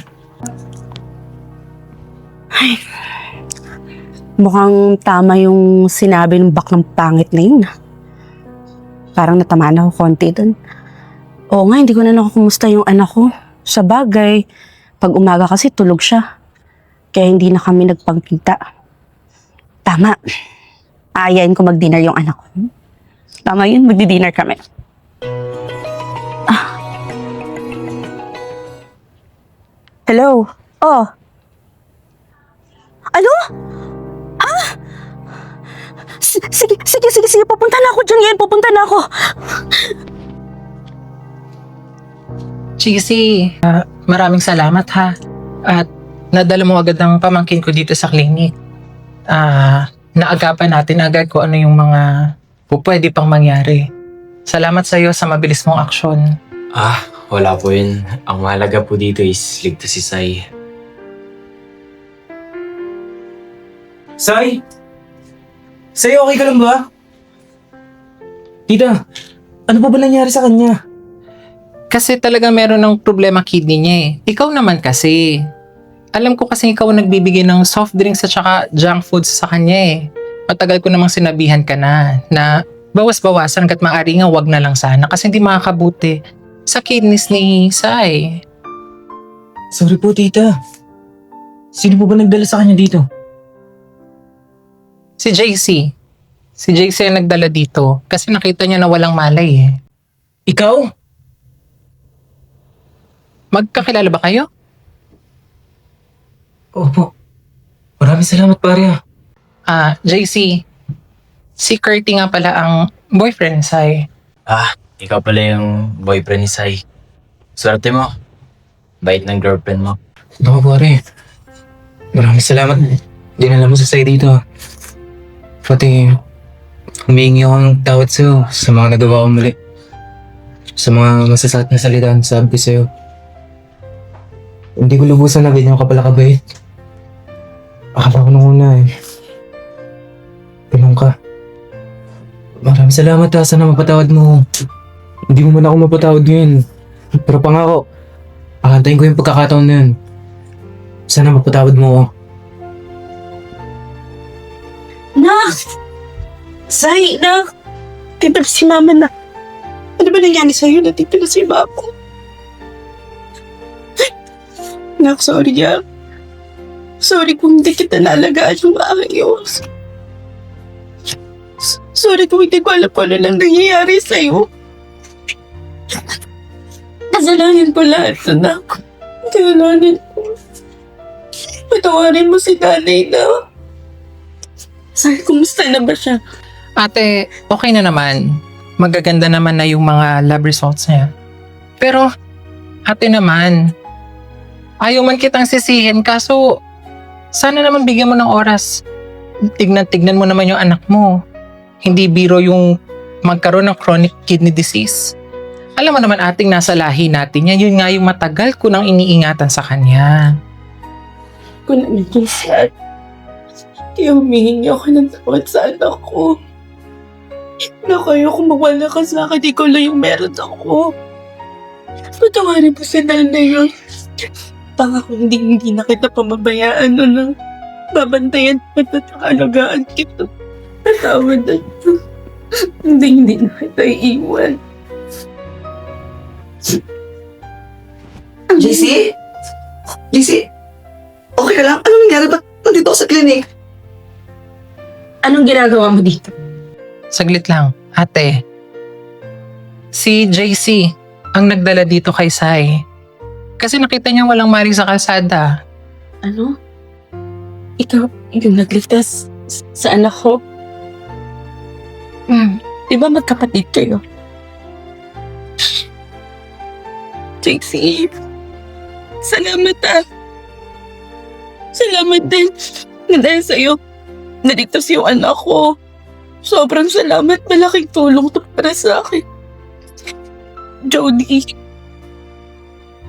Mukhang tama yung sinabi ng baklang pangit na yun. Parang natamaan ako konti dun. Oo nga, hindi ko na nakakumusta yung anak ko. Sa bagay, pag umaga kasi tulog siya. Kaya hindi na kami nagpagkita. Tama. Aayain ko mag-dinner yung anak ko. Tama yun, magdi-dinner kami. Hello? Oh. Ano? Sige, pupunta na ako dyan ngayon, pupunta na ako. GC, maraming salamat ha. At nadala mo agad ang pamangkin ko dito sa clinic. Naagapan natin agad kung ano yung mga pwede pang mangyari. Salamat sa iyo sa mabilis mong aksyon. Wala po yun. Ang mahalaga po dito is ligtas si Sai. Sai? Sai, okay ka lang ba? Tita, ano pa ba nangyari sa kanya? Kasi talaga meron ng problema kidney niya eh. Ikaw naman kasi. Alam ko kasi ikaw ang nagbibigay ng soft drinks at saka junk foods sa kanya eh. Matagal ko namang sinabihan ka na bawas-bawasan kat maaari nga wag na lang sana kasi hindi makakabuti sa kidneys ni Sai. Sorry po, tita. Sino po ba nagdala sa kanya dito? Si JC. Si JC ang nagdala dito kasi nakita niya na walang malay eh. Ikaw? Magkakilala ba kayo? Opo. Maraming salamat, pare. JC. Si Curty nga pala ang boyfriend ni Sai. Ikaw pala yung boyfriend ni Sai. Swerte mo. Bait ng girlfriend mo. Naku, pare. Maraming salamat. Dinala mo sa Sai dito. Pati, humihingi ako ng tawad sa'yo sa mga nagawa ko mali. Sa mga masasakit na salita ang sabi ko sa'yo. Hindi ko lubusan na ganyan ka pala kabait. Akala ko nung una eh. Ganun ka. Maraming salamat ha. Sana mapatawad mo. Hindi mo man ako mapatawad ngayon. Pero pangako, akantayin ko yung pagkakataon na yun. Sana mapatawad mo ako. Nak! Sai, nak! Tita si mama na. Ano ba nangyari sa'yo? Natito na si mama ko. Nak, sorry ya. Sorry kung hindi kita naalagaan yung aking iwas. Sorry kung hindi ko alam kung ano lang nangyayari sa'yo. Kasalanan ko lahat, anak. Kasalanan ko. Patawarin mo si nanay na. Sorry, kumusta na ba siya? Ate, okay na naman. Magaganda naman na yung mga lab results niya. Pero, ate naman, ayaw man kitang sisihin kaso sana naman bigyan mo ng oras. Tignan mo naman yung anak mo. Hindi biro yung magkaroon ng chronic kidney disease. Alam mo naman ating nasa lahi natin yan. Yun nga yung matagal ko nang iniingatan sa kanya. Kung nandiyan siya, kaya humihingi ako ng tawad sa anak ko. Na kayo kung mawala ka sa akin, ikaw lang yung meron ako. Patawarin mo si nanay yun. Pangako hindi na kita pamabayaan o nang babantayan at alagaan kita. Patawad na ito. Hindi na kita iiwan. JC? JC? Okay ka lang? Anong nangyari? Ba't nandito ako sa clinic? Anong ginagawa mo dito? Saglit lang, ate. Si JC ang nagdala dito kay Sai. Kasi nakita niya walang mari sa kalsada. Ano? Ikaw yung nagligtas sa anak ko? Di ba magkapatid kayo? JC, salamat Salamat din na dahil sa'yo, naligtas yung anak ko. Sobrang salamat, malaking tulong to para sa akin. Jody,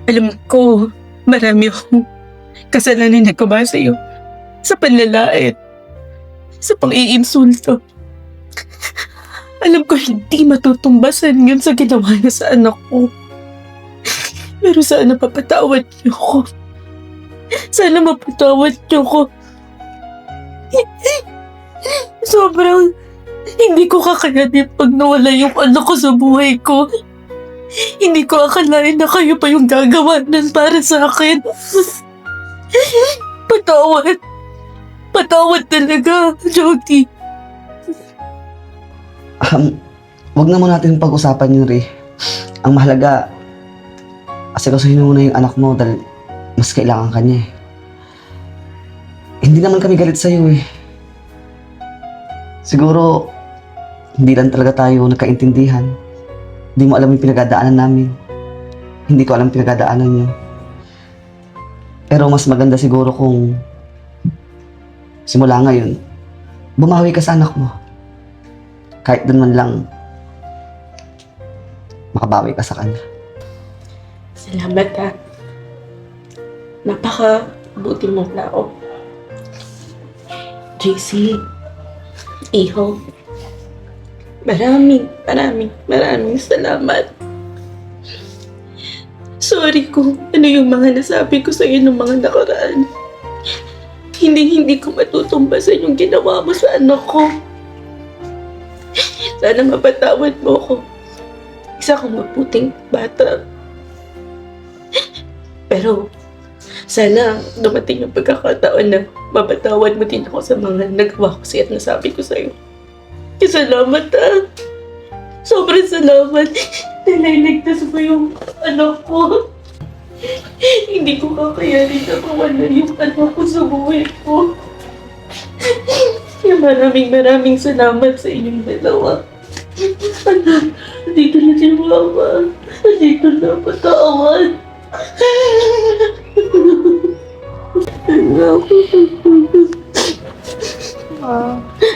alam ko, marami akong kasalanan na nagawa sa'yo. Sa panlalait, sa pang-iinsulto. Alam ko hindi matutumbasan yun sa ginawa niya sa anak ko. Pero sana mapatawad niyo ko. Sana mapatawad niyo ko. Sobrang hindi ko kakayanin pag nawala yung anak ko sa buhay ko. Hindi ko akalain na kayo pa yung gagawa nun para sa akin. Patawad. Patawad talaga, Jody. wag na muna natin pag-usapan yun, Ray. Ang mahalaga, asikasuhin mo muna yung anak mo dahil mas kailangan ka niya eh. Hindi naman kami galit sa'yo eh. Siguro, hindi lang talaga tayo nagkaintindihan. Hindi mo alam yung pinagdadaanan namin. Hindi ko alam yung pinagdadaanan niyo. Pero mas maganda siguro kung simula ngayon, bumawi ka sa anak mo. Kahit doon man lang, makabawi ka sa kanya. Salamat ha. Napaka-buti mong tao. JC, Iho, maraming salamat. Sorry kung ano yung mga nasabi ko sa'yo ng mga nakaraan. Hindi ko matutumbasan yung ginawa mo sa anak ko. Sana mapatawad mo ko. Isa kang mabuting bata. Pero sana dumating yung pagkakataon na mapatawad mo din ako sa mga nagawa ko sa'yo at nasabi ko sa'yo. Salamat Sobrang salamat. Nililigtas mo yung anak ko. Hindi ko kakayanin na mawala yung anak ko sa buhay ko. Maraming salamat sa inyong dalawa. Anak, dito na si Mama. Dito na patawad.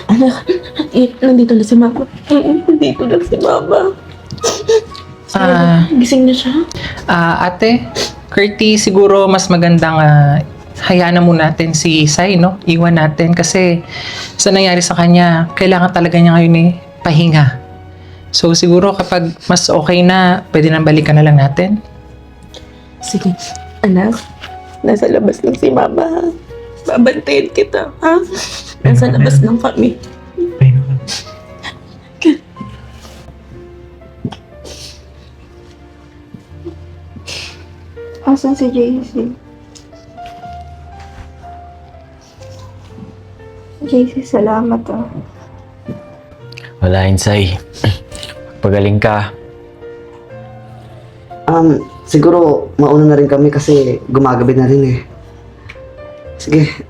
Anak, nandito na si Mama. Nandito na si Mama. Gising na siya? Ate, Curty, siguro mas magandang hayaan na muna natin si Sai, no? Iwan natin kasi sa nangyari sa kanya, kailangan talaga niya ngayon pahinga. So siguro kapag mas okay na, pwede nang balikan na lang natin. Sige, anak. Nasa labas lang si Mama, ha? Babantayan kita, ha? Nasa labas lang kami. Asan si JC? JC, salamat Wala, Insay. Pagaling ka. Siguro mauna na rin kami kasi gumagabi na rin eh. Sige,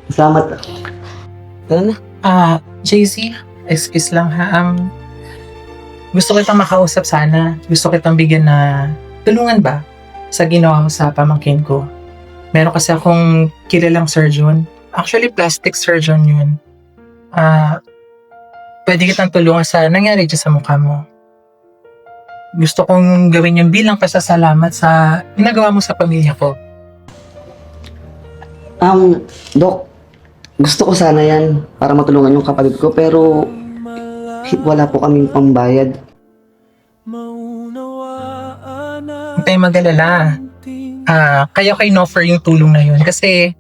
salamat. Tara na. JC, excuse lang ha. Gusto kitang makausap sana. Gusto kitang bigyan na tulungan ba sa ginawa mo sa pamangkin ko. Meron kasi akong kilalang surgeon. Actually, plastic surgeon yun. Pwede kitang tulungan sa nangyari dyan sa mukha mo. Gusto kong gawin yung bilang pasasalamat sa ginagawa mo sa pamilya ko. Dok, gusto ko sana yan para matulungan yung kapatid ko pero wala po kaming pambayad. Huwag tayong mag-alala. Kaya kayo in-offer yung tulong na yun kasi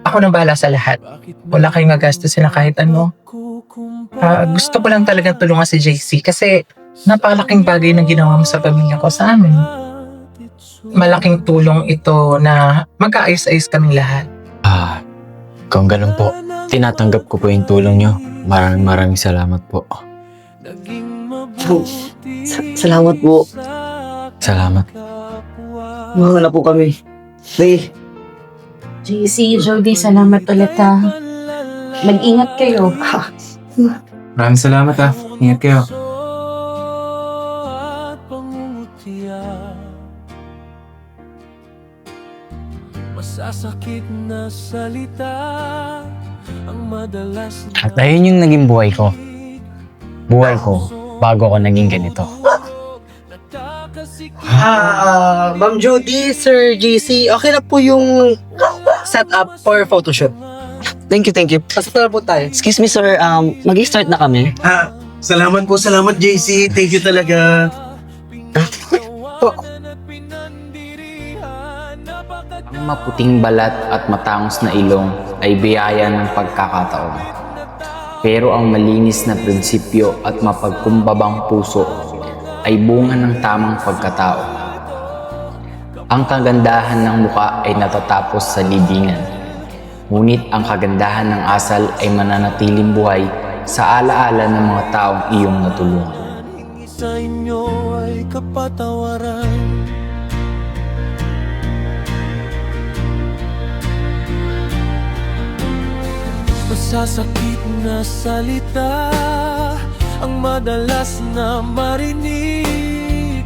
ako nang bahala sa lahat. Wala kayong magastusin na kahit ano. Gusto ko lang talagang tulungan si JC kasi napakalaking bagay na ginawa mo sa pamilya ko sa amin. Malaking tulong ito na magkaayos-ayos kaming lahat. Kung ganun po, tinatanggap ko po yung tulong nyo. Maraming salamat po. Salamat po. Salamat. Mahal na po kami. Ray. JC, Jody, salamat ulit ha. Mag-ingat kayo. Maraming salamat Ingat kayo. Masasakit na salita ang madalas At ayun yung naging buhay ko. Buhay ko bago ako naging ganito. Ma'am Jody, Sir JC, okay na po yung setup for photoshoot. Thank you. Pasok na po tayo. Excuse me sir, mag-start na kami. Salamat JC. Thank you talaga. Ang maputing balat at matangos na ilong ay biyaya ng pagkakataon. Pero ang malinis na prinsipyo at mapagkumbabang puso ay bunga ng tamang pagkatao. Ang kagandahan ng muka ay natatapos sa libingan. Ngunit ang kagandahan ng asal ay mananatiling buhay sa alaala ng mga taong iyong natulungan. Hingi sa inyo ay kapatawaran. Masasakit na salita ang madalas na marinig.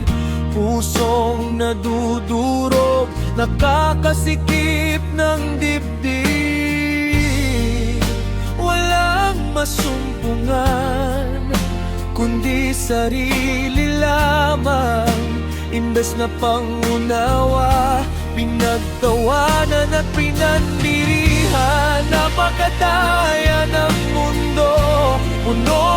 Pusong nadudurog, nakakasikip ng dibdib. Walang masumpungan, kundi sarili lamang. Imbes na pangunawa, pinagtawanan at pinanlirihan. Napakadaya ng mundo, puno